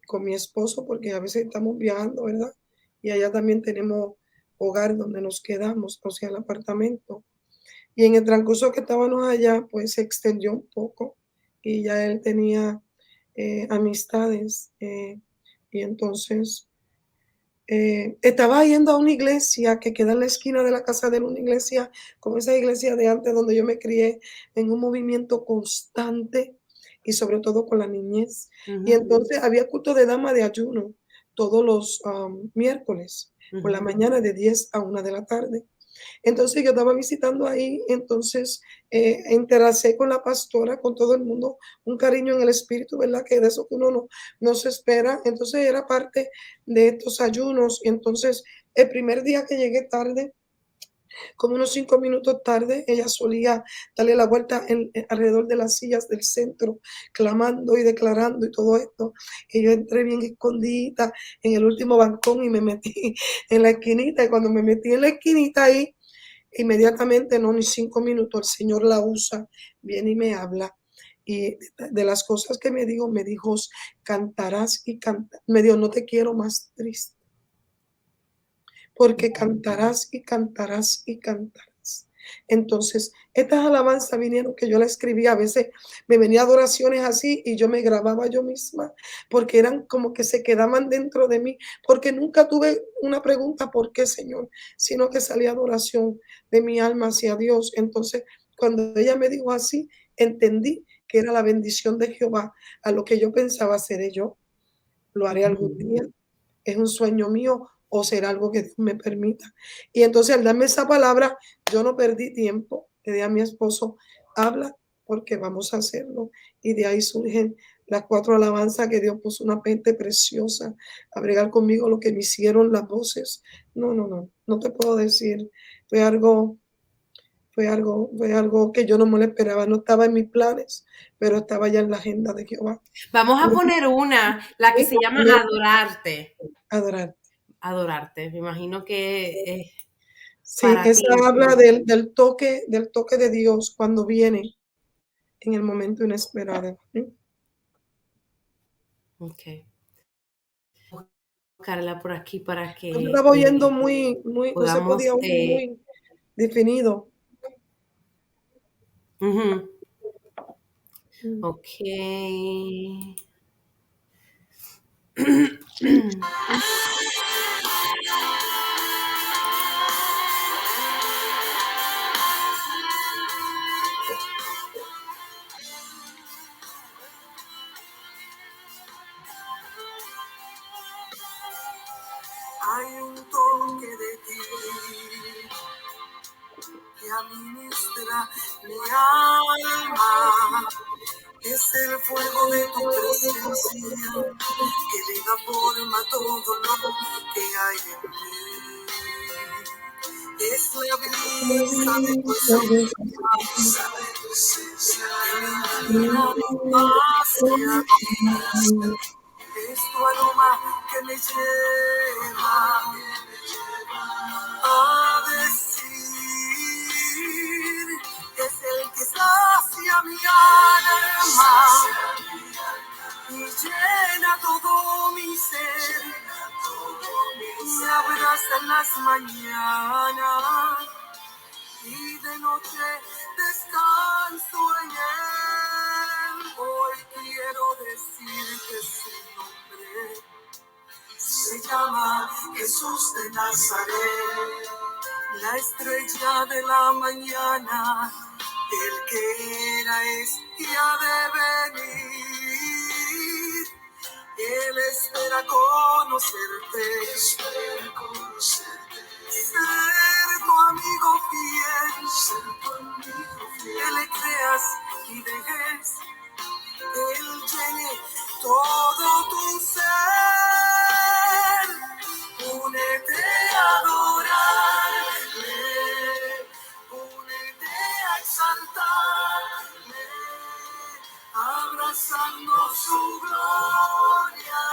con mi esposo, porque a veces estamos viajando, ¿verdad? Y allá también tenemos hogar donde nos quedamos, o sea, el apartamento. Y en el transcurso que estábamos allá, pues se extendió un poco y ya él tenía amistades. Y entonces estaba yendo a una iglesia que queda en la esquina de la casa de él, una iglesia como esa iglesia de antes donde yo me crié, en un movimiento constante y sobre todo con la niñez. Y entonces había culto de dama de ayuno todos los miércoles por la mañana de 10 a 1 de la tarde. Entonces yo estaba visitando ahí, entonces interacé con la pastora, con todo el mundo, un cariño en el espíritu, ¿verdad? Que de eso que uno no se espera. Entonces era parte de estos ayunos. Y entonces el primer día que llegué tarde, como unos 5 minutos tarde, ella solía darle la vuelta alrededor de las sillas del centro, clamando y declarando y todo esto. Y yo entré bien escondida en el último balcón y me metí en la esquinita. Y cuando me metí en la esquinita ahí, inmediatamente, no, ni 5 minutos, el Señor la usa, viene y me habla. Y de las cosas que me dijo, cantarás y cantarás. Me dijo, no te quiero más triste, porque cantarás y cantarás y cantarás. Entonces, estas alabanzas vinieron que yo la escribía, a veces me venía adoraciones así y yo me grababa yo misma, porque eran como que se quedaban dentro de mí, porque nunca tuve una pregunta, ¿por qué, Señor? Sino que salía adoración de mi alma hacia Dios. Entonces, cuando ella me dijo así, entendí que era la bendición de Jehová a lo que yo pensaba seré yo. Lo haré algún día. Es un sueño mío o será algo que Dios me permita. Y entonces al darme esa palabra, yo no perdí tiempo. Le dije a mi esposo, habla porque vamos a hacerlo. Y de ahí surgen las 4 alabanzas que Dios puso una mente preciosa a bregar conmigo, lo que me hicieron las voces. No te puedo decir. Fue algo que yo no me lo esperaba, no estaba en mis planes, pero estaba ya en la agenda de Jehová. Vamos a poner la que se llama Adorarte. Adorar. Adorarte. Me imagino que es Sí, para esa ti. habla del toque de Dios cuando viene en el momento inesperado. Ok. Buscarla por aquí para Yo que estaba oyendo muy, no se podamos. podía oír muy definido. Ok. Hay un toque de ti que administra mi alma. Es el fuego de tu presencia que le da forma a todo lo que hay en mí. Es la brisa de tu esencia que me inclina hacia ti. que me lleva a decir, es el que sacia mi alma y llena todo mi ser, me abraza en las mañanas y de noche descanso en él. Hoy quiero decir que su nombre se llama Jesús de Nazaret, la estrella de la mañana, el que era, es y ha de venir. Él espera conocerte, ser tu amigo fiel, que le creas y dejes que Él llene todo tu ser. Únete a adorarle, únete a exaltarle, abrazando su gloria,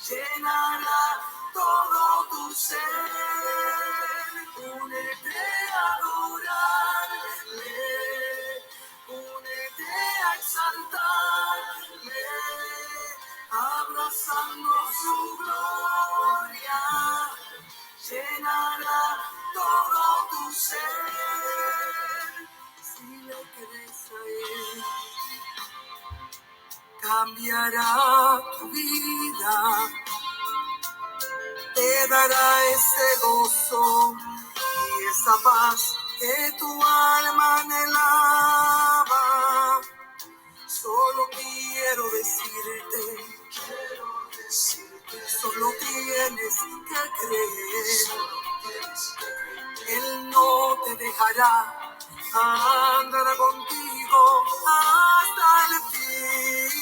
llenará todo tu ser. Únete a adorarle, únete a exaltarle, abrazando su gloria, llenará todo tu ser. Si le crees a Él, cambiará tu vida, te dará ese gozo y esa paz que tu alma anhelaba. Solo quiero decirte, solo tienes que creer. Él no te dejará, andará contigo hasta el fin.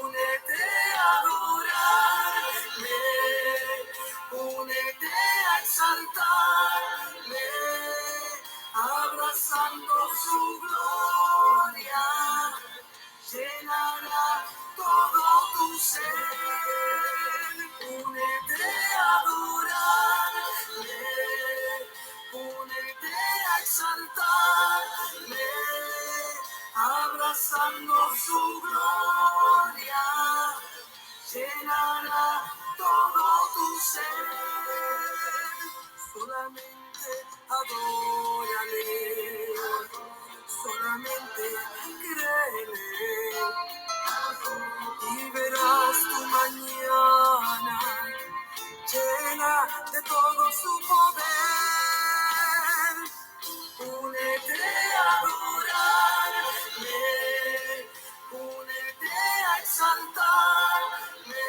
Únete a adorarle, únete a exaltarle, abrazando su gloria, llenará todo tu ser. Únete a adorarle, únete a exaltarle, abrazando su gloria, llenará todo tu ser. Solamente adórale, solamente créele y verás tu mañana llena de todo su poder. Únete a adorarle, únete a exaltarle,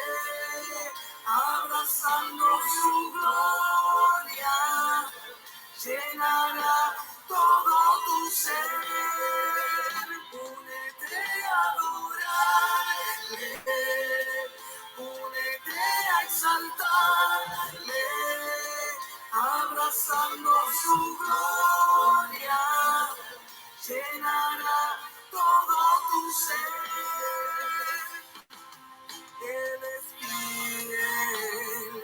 abrazando su gloria, llenará todo tu ser. Únete a adorarle, únete a exaltarle, abrazando su gloria, llenará todo tu ser. Él es fiel,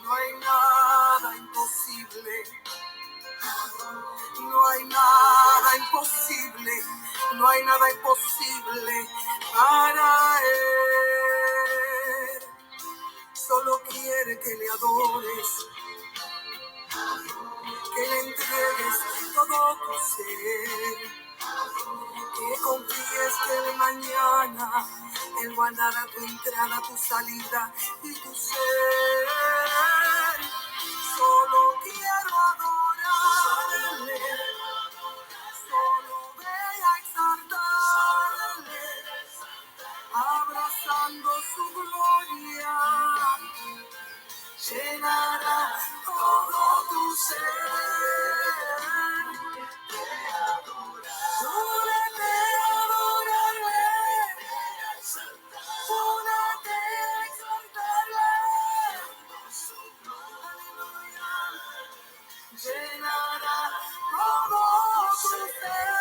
no hay nada imposible. No hay nada imposible, no hay nada imposible para Él. Solo quiere que le adores, que le entregues todo tu ser, que confíes que el mañana Él guardará tu entrada, tu salida y tu ser. Solo quiero adorarle, solo ve a exaltarle, abrazando su gloria, llenará todo tu ser. Únete a adorarle, únete a exaltarle, aleluya, llenará todo tu ser.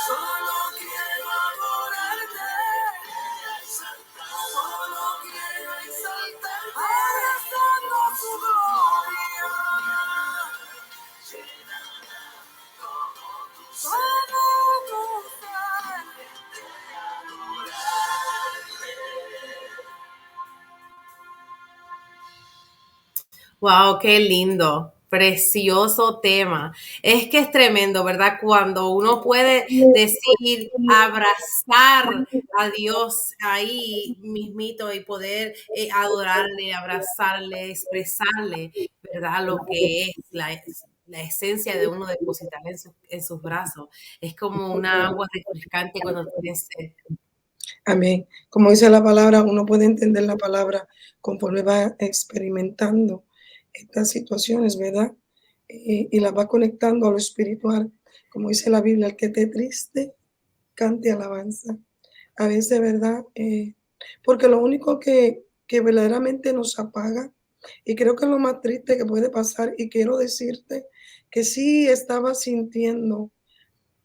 Solo quiero adorarte, Wow, qué lindo, precioso tema. Es que es tremendo, ¿verdad? Cuando uno puede decir, abrazar a Dios ahí mismito y poder adorarle, abrazarle, expresarle, ¿verdad? Lo que es la esencia de uno depositarle en sus brazos. Es como una agua refrescante cuando tienes sed. Amén. Como dice la palabra, uno puede entender la palabra conforme va experimentando estas situaciones, ¿verdad? Y las va conectando a lo espiritual. Como dice la Biblia, el que esté triste, cante alabanza. A veces, ¿verdad? Porque lo único que verdaderamente nos apaga, y creo que es lo más triste que puede pasar, y quiero decirte que sí estaba sintiendo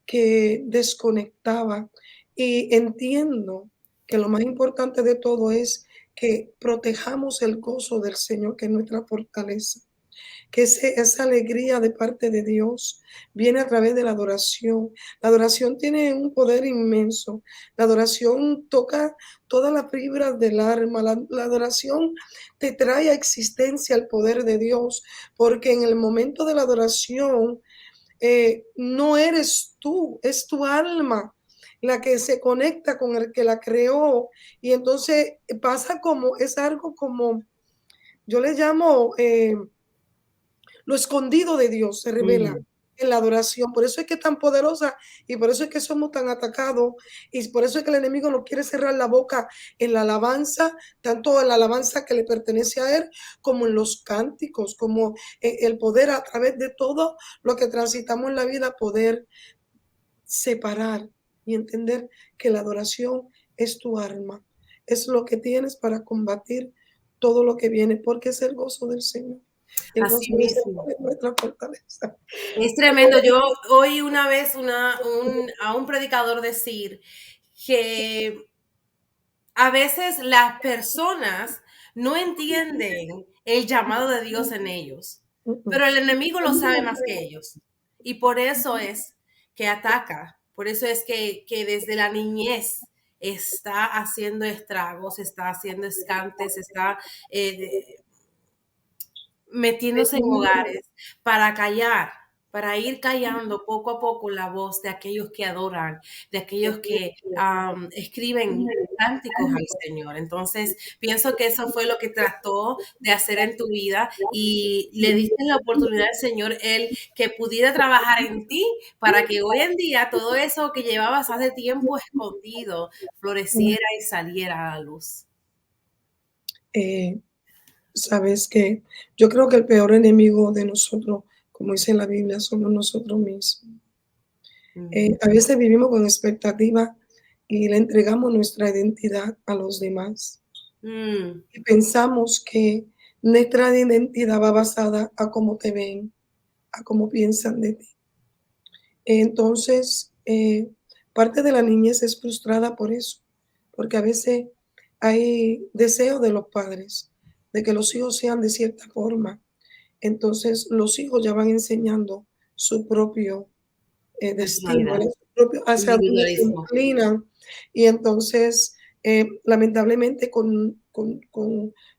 que desconectaba. Y entiendo que lo más importante de todo es que protejamos el gozo del Señor, que es nuestra fortaleza, que esa alegría de parte de Dios viene a través de la adoración. La adoración tiene un poder inmenso. La adoración toca todas las fibras del alma. La adoración te trae a existencia el poder de Dios, porque en el momento de la adoración, no eres tú, es tu alma la que se conecta con el que la creó. Y entonces pasa como, es algo como, yo le llamo lo escondido de Dios, se revela Mm. en la adoración. Por eso es que es tan poderosa y por eso es que somos tan atacados y por eso es que el enemigo nos quiere cerrar la boca en la alabanza, tanto en la alabanza que le pertenece a él, como en los cánticos, como el poder a través de todo lo que transitamos en la vida, poder separar y entender que la adoración es tu arma, es lo que tienes para combatir todo lo que viene, porque es el gozo del Señor. El Así gozo del mismo. Señor es nuestra fortaleza. Es tremendo. Yo oí una vez a un predicador decir que a veces las personas no entienden el llamado de Dios en ellos, pero el enemigo lo sabe más que ellos. Y por eso es que ataca, por eso es que desde la niñez está haciendo estragos, está haciendo escantes, está metiéndose en hogares para callar, para ir callando poco a poco la voz de aquellos que adoran, de aquellos que escriben cánticos al Señor. Entonces, pienso que eso fue lo que trató de hacer en tu vida y le diste la oportunidad al Señor, Él, que pudiera trabajar en ti para que hoy en día todo eso que llevabas hace tiempo escondido floreciera y saliera a la luz. Eh, sabes que yo creo que el peor enemigo de nosotros, como dice la Biblia, somos nosotros mismos. A veces vivimos con expectativa y le entregamos nuestra identidad a los demás. Mm, Y pensamos que nuestra identidad va basada a cómo te ven, a cómo piensan de ti. Entonces, parte de la niñez es frustrada por eso, porque a veces hay deseo de los padres de que los hijos sean de cierta forma. Entonces, los hijos ya van enseñando su propio destino, personalidad, ¿verdad? Su propio, hacia dónde se individualismo. inclinan. Y entonces, lamentablemente, con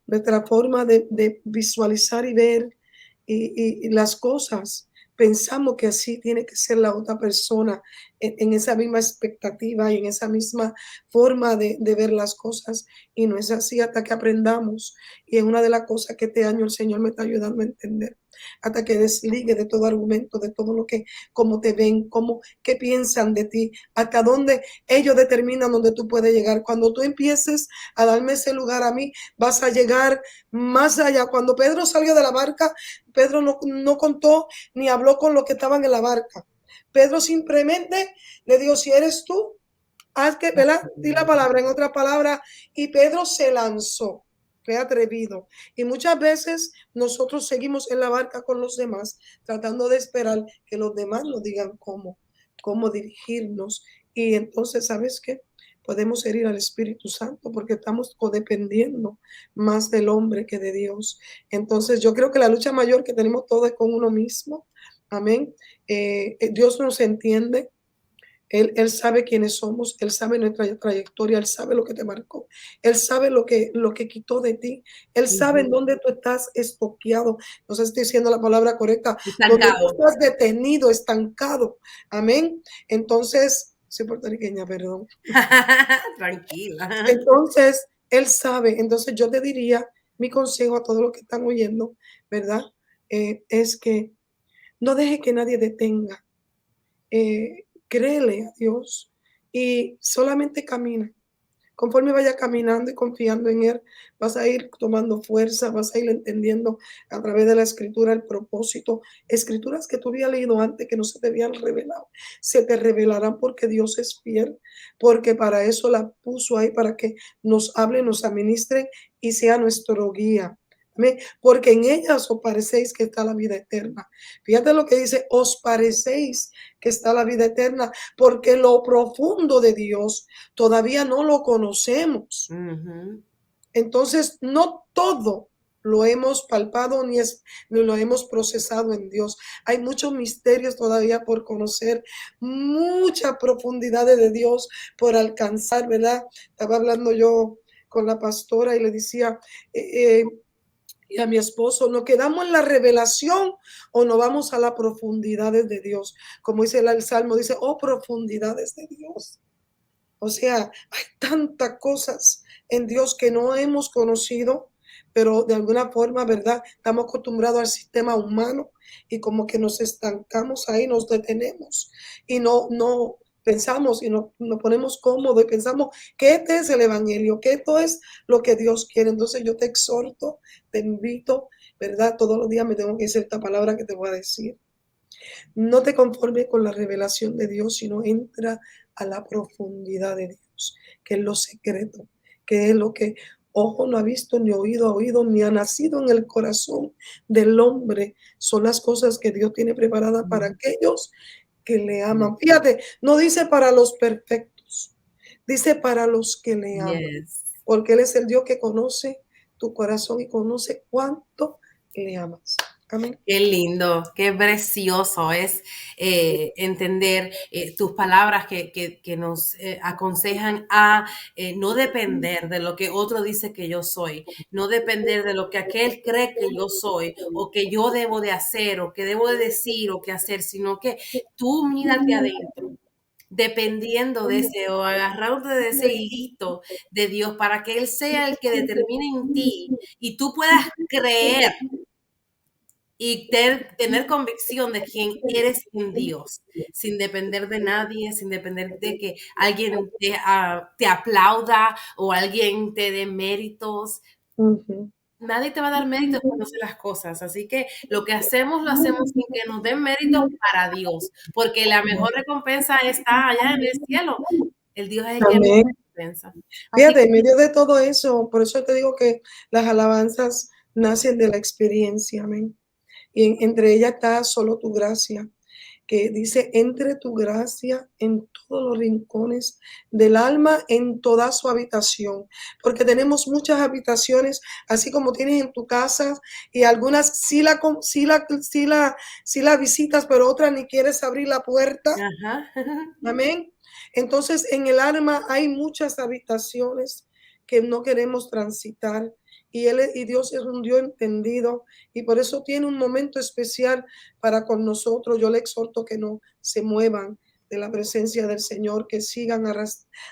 nuestra forma de visualizar y ver y las cosas, pensamos que así tiene que ser la otra persona, en esa misma expectativa y en esa misma forma de ver las cosas. Y no es así hasta que aprendamos. Y es una de las cosas que este año el Señor me está ayudando a entender, hasta que desligue de todo argumento, de todo lo que, cómo te ven, cómo, qué piensan de ti, hasta dónde ellos determinan dónde tú puedes llegar. Cuando tú empieces a darme ese lugar a mí, vas a llegar más allá. Cuando Pedro salió de la barca, Pedro no contó ni habló con los que estaban en la barca. Pedro simplemente le dijo, si eres tú, haz que, ¿verdad? Di la palabra, en otra palabra, y Pedro se lanzó. Fue atrevido. Y muchas veces nosotros seguimos en la barca con los demás, tratando de esperar que los demás nos digan cómo dirigirnos. Y entonces, ¿sabes qué? Podemos herir al Espíritu Santo porque estamos codependiendo más del hombre que de Dios. Entonces, yo creo que la lucha mayor que tenemos todos es con uno mismo. Amén. Dios nos entiende. Él sabe quiénes somos, Él sabe nuestra trayectoria, Él sabe lo que te marcó, Él sabe lo que quitó de ti, Él sabe en Ujú. dónde tú estás estoqueado, no sé si estoy diciendo la palabra correcta, donde tú Estancado. estás detenido, estancado, amén. Entonces, soy puertorriqueña, perdón. Tranquila. Entonces, Él sabe, entonces yo te diría, mi consejo a todos los que están oyendo, ¿verdad? Es que no deje que nadie detenga, créele a Dios y solamente camina. Conforme vaya caminando y confiando en Él, vas a ir tomando fuerza, vas a ir entendiendo a través de la escritura el propósito. Escrituras que tú habías leído antes que no se te habían revelado, se te revelarán porque Dios es fiel, porque para eso la puso ahí, para que nos hable, nos administre y sea nuestro guía. Amén. Porque en ellas os parecéis que está la vida eterna. Fíjate lo que dice, os parecéis que está la vida eterna, porque lo profundo de Dios todavía no lo conocemos. Ujú. Entonces, no todo lo hemos palpado ni lo hemos procesado en Dios. Hay muchos misterios todavía por conocer, mucha profundidad de Dios por alcanzar, ¿verdad? Estaba hablando yo con la pastora y le decía, y a mi esposo, ¿nos quedamos en la revelación o nos vamos a las profundidades de Dios? Como dice el Salmo, dice, oh, profundidades de Dios. O sea, hay tantas cosas en Dios que no hemos conocido, pero de alguna forma, ¿verdad? Estamos acostumbrados al sistema humano y como que nos estancamos ahí, nos detenemos y no pensamos y nos ponemos cómodos y pensamos que este es el evangelio, que esto es lo que Dios quiere. Entonces yo te exhorto, te invito, ¿verdad? Todos los días me tengo que decir esta palabra que te voy a decir. No te conformes con la revelación de Dios, sino entra a la profundidad de Dios, que es lo secreto, que es lo que ojo no ha visto, ni oído ha oído, ni ha nacido en el corazón del hombre. Son las cosas que Dios tiene preparadas para aquellos que le aman. Fíjate, no dice para los perfectos, dice para los que le aman, Yes. porque Él es el Dios que conoce tu corazón y conoce cuánto le amas. Amén. Qué lindo, qué precioso es entender tus palabras que nos aconsejan a no depender de lo que otro dice que yo soy, no depender de lo que aquel cree que yo soy o que yo debo de hacer o que debo de decir o que hacer, sino que tú mírate adentro, dependiendo de ese o agarrarte de ese hilito de Dios para que Él sea el que determine en ti y tú puedas creer y tener convicción de quién eres en Dios, sin depender de nadie, sin depender de que alguien te aplauda o alguien te dé méritos. Ujú. Nadie te va a dar méritos cuando haces las cosas. Así que lo que hacemos, lo hacemos sin que nos den méritos para Dios, porque la mejor recompensa está allá en el cielo. El Dios es el que nos Amén. recompensa. Así Fíjate, en que medio de todo eso, por eso te digo que las alabanzas nacen de la experiencia, amén. Y entre ellas está solo tu gracia, que dice, entre tu gracia en todos los rincones del alma, en toda su habitación, porque tenemos muchas habitaciones, así como tienes en tu casa, y algunas sí la visitas, pero otras ni quieres abrir la puerta. ajá. Amén. Entonces, en el alma hay muchas habitaciones que no queremos transitar. Y Dios es un Dios entendido y por eso tiene un momento especial para con nosotros. Yo le exhorto que no se muevan de la presencia del Señor, que sigan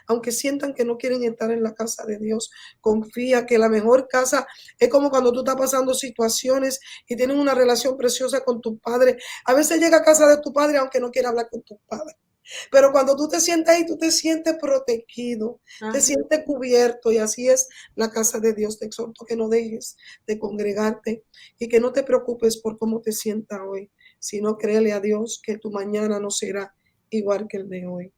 aunque sientan que no quieren estar en la casa de Dios, confía que la mejor casa es como cuando tú estás pasando situaciones y tienes una relación preciosa con tu padre. A veces llega a casa de tu padre aunque no quiera hablar con tu padre. Pero cuando tú te sientas ahí, tú te sientes protegido, te Ajá. sientes cubierto y así es la casa de Dios. Te exhorto que no dejes de congregarte y que no te preocupes por cómo te sientas hoy, sino créele a Dios que tu mañana no será igual que el de hoy.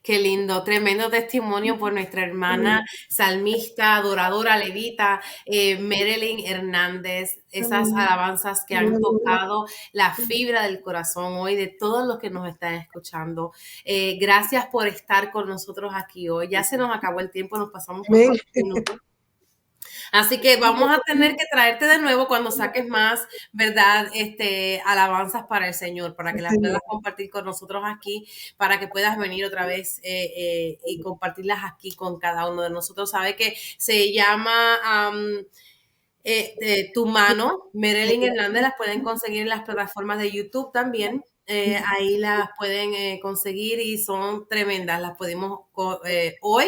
Qué lindo, tremendo testimonio por nuestra hermana salmista, adoradora, levita, Marilyn Hernández. Esas Amén. alabanzas que han tocado la fibra del corazón hoy de todos los que nos están escuchando. Gracias por estar con nosotros aquí hoy. Ya se nos acabó el tiempo, nos pasamos por Amén. 4 minutos. Así que vamos a tener que traerte de nuevo cuando saques más, ¿verdad? Alabanzas para el Señor, para que las puedas compartir con nosotros aquí, para que puedas venir otra vez y compartirlas aquí con cada uno de nosotros. Sabe que se llama Tu Mano, Marilyn Hernández, las pueden conseguir en las plataformas de YouTube también. Ahí las pueden conseguir y son tremendas. Las hoy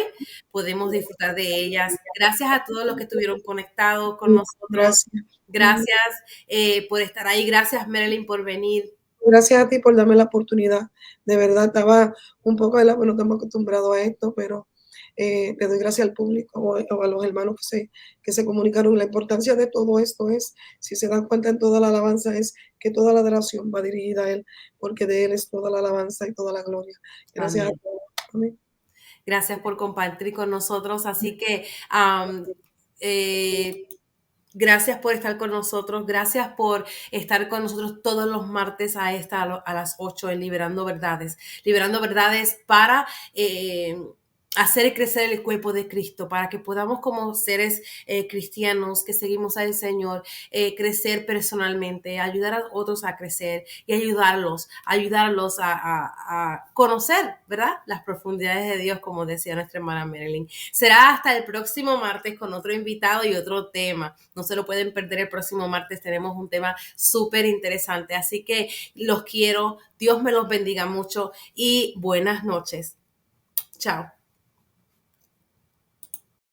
podemos disfrutar de ellas. Gracias a todos los que estuvieron conectados con nosotros. Gracias. Gracias por estar ahí. Gracias, Marilyn, por venir. Gracias a ti por darme la oportunidad. De verdad, estaba un poco no estamos acostumbrados a esto, pero le doy gracias al público o a los hermanos que se comunicaron. La importancia de todo esto es, si se dan cuenta en toda la alabanza, es que toda la adoración va dirigida a Él, porque de Él es toda la alabanza y toda la gloria. Gracias Amén. a todos. Amén. Gracias por compartir con nosotros. Así que gracias por estar con nosotros. Gracias por estar con nosotros todos los martes a las 8 en Liberando Verdades. Liberando Verdades para hacer crecer el cuerpo de Cristo, para que podamos como seres cristianos que seguimos al Señor, crecer personalmente, ayudar a otros a crecer y ayudarlos a conocer, ¿verdad? Las profundidades de Dios, como decía nuestra hermana Marilyn. Será hasta el próximo martes con otro invitado y otro tema. No se lo pueden perder el próximo martes. Tenemos un tema súper interesante. Así que los quiero. Dios me los bendiga mucho y buenas noches. Chao.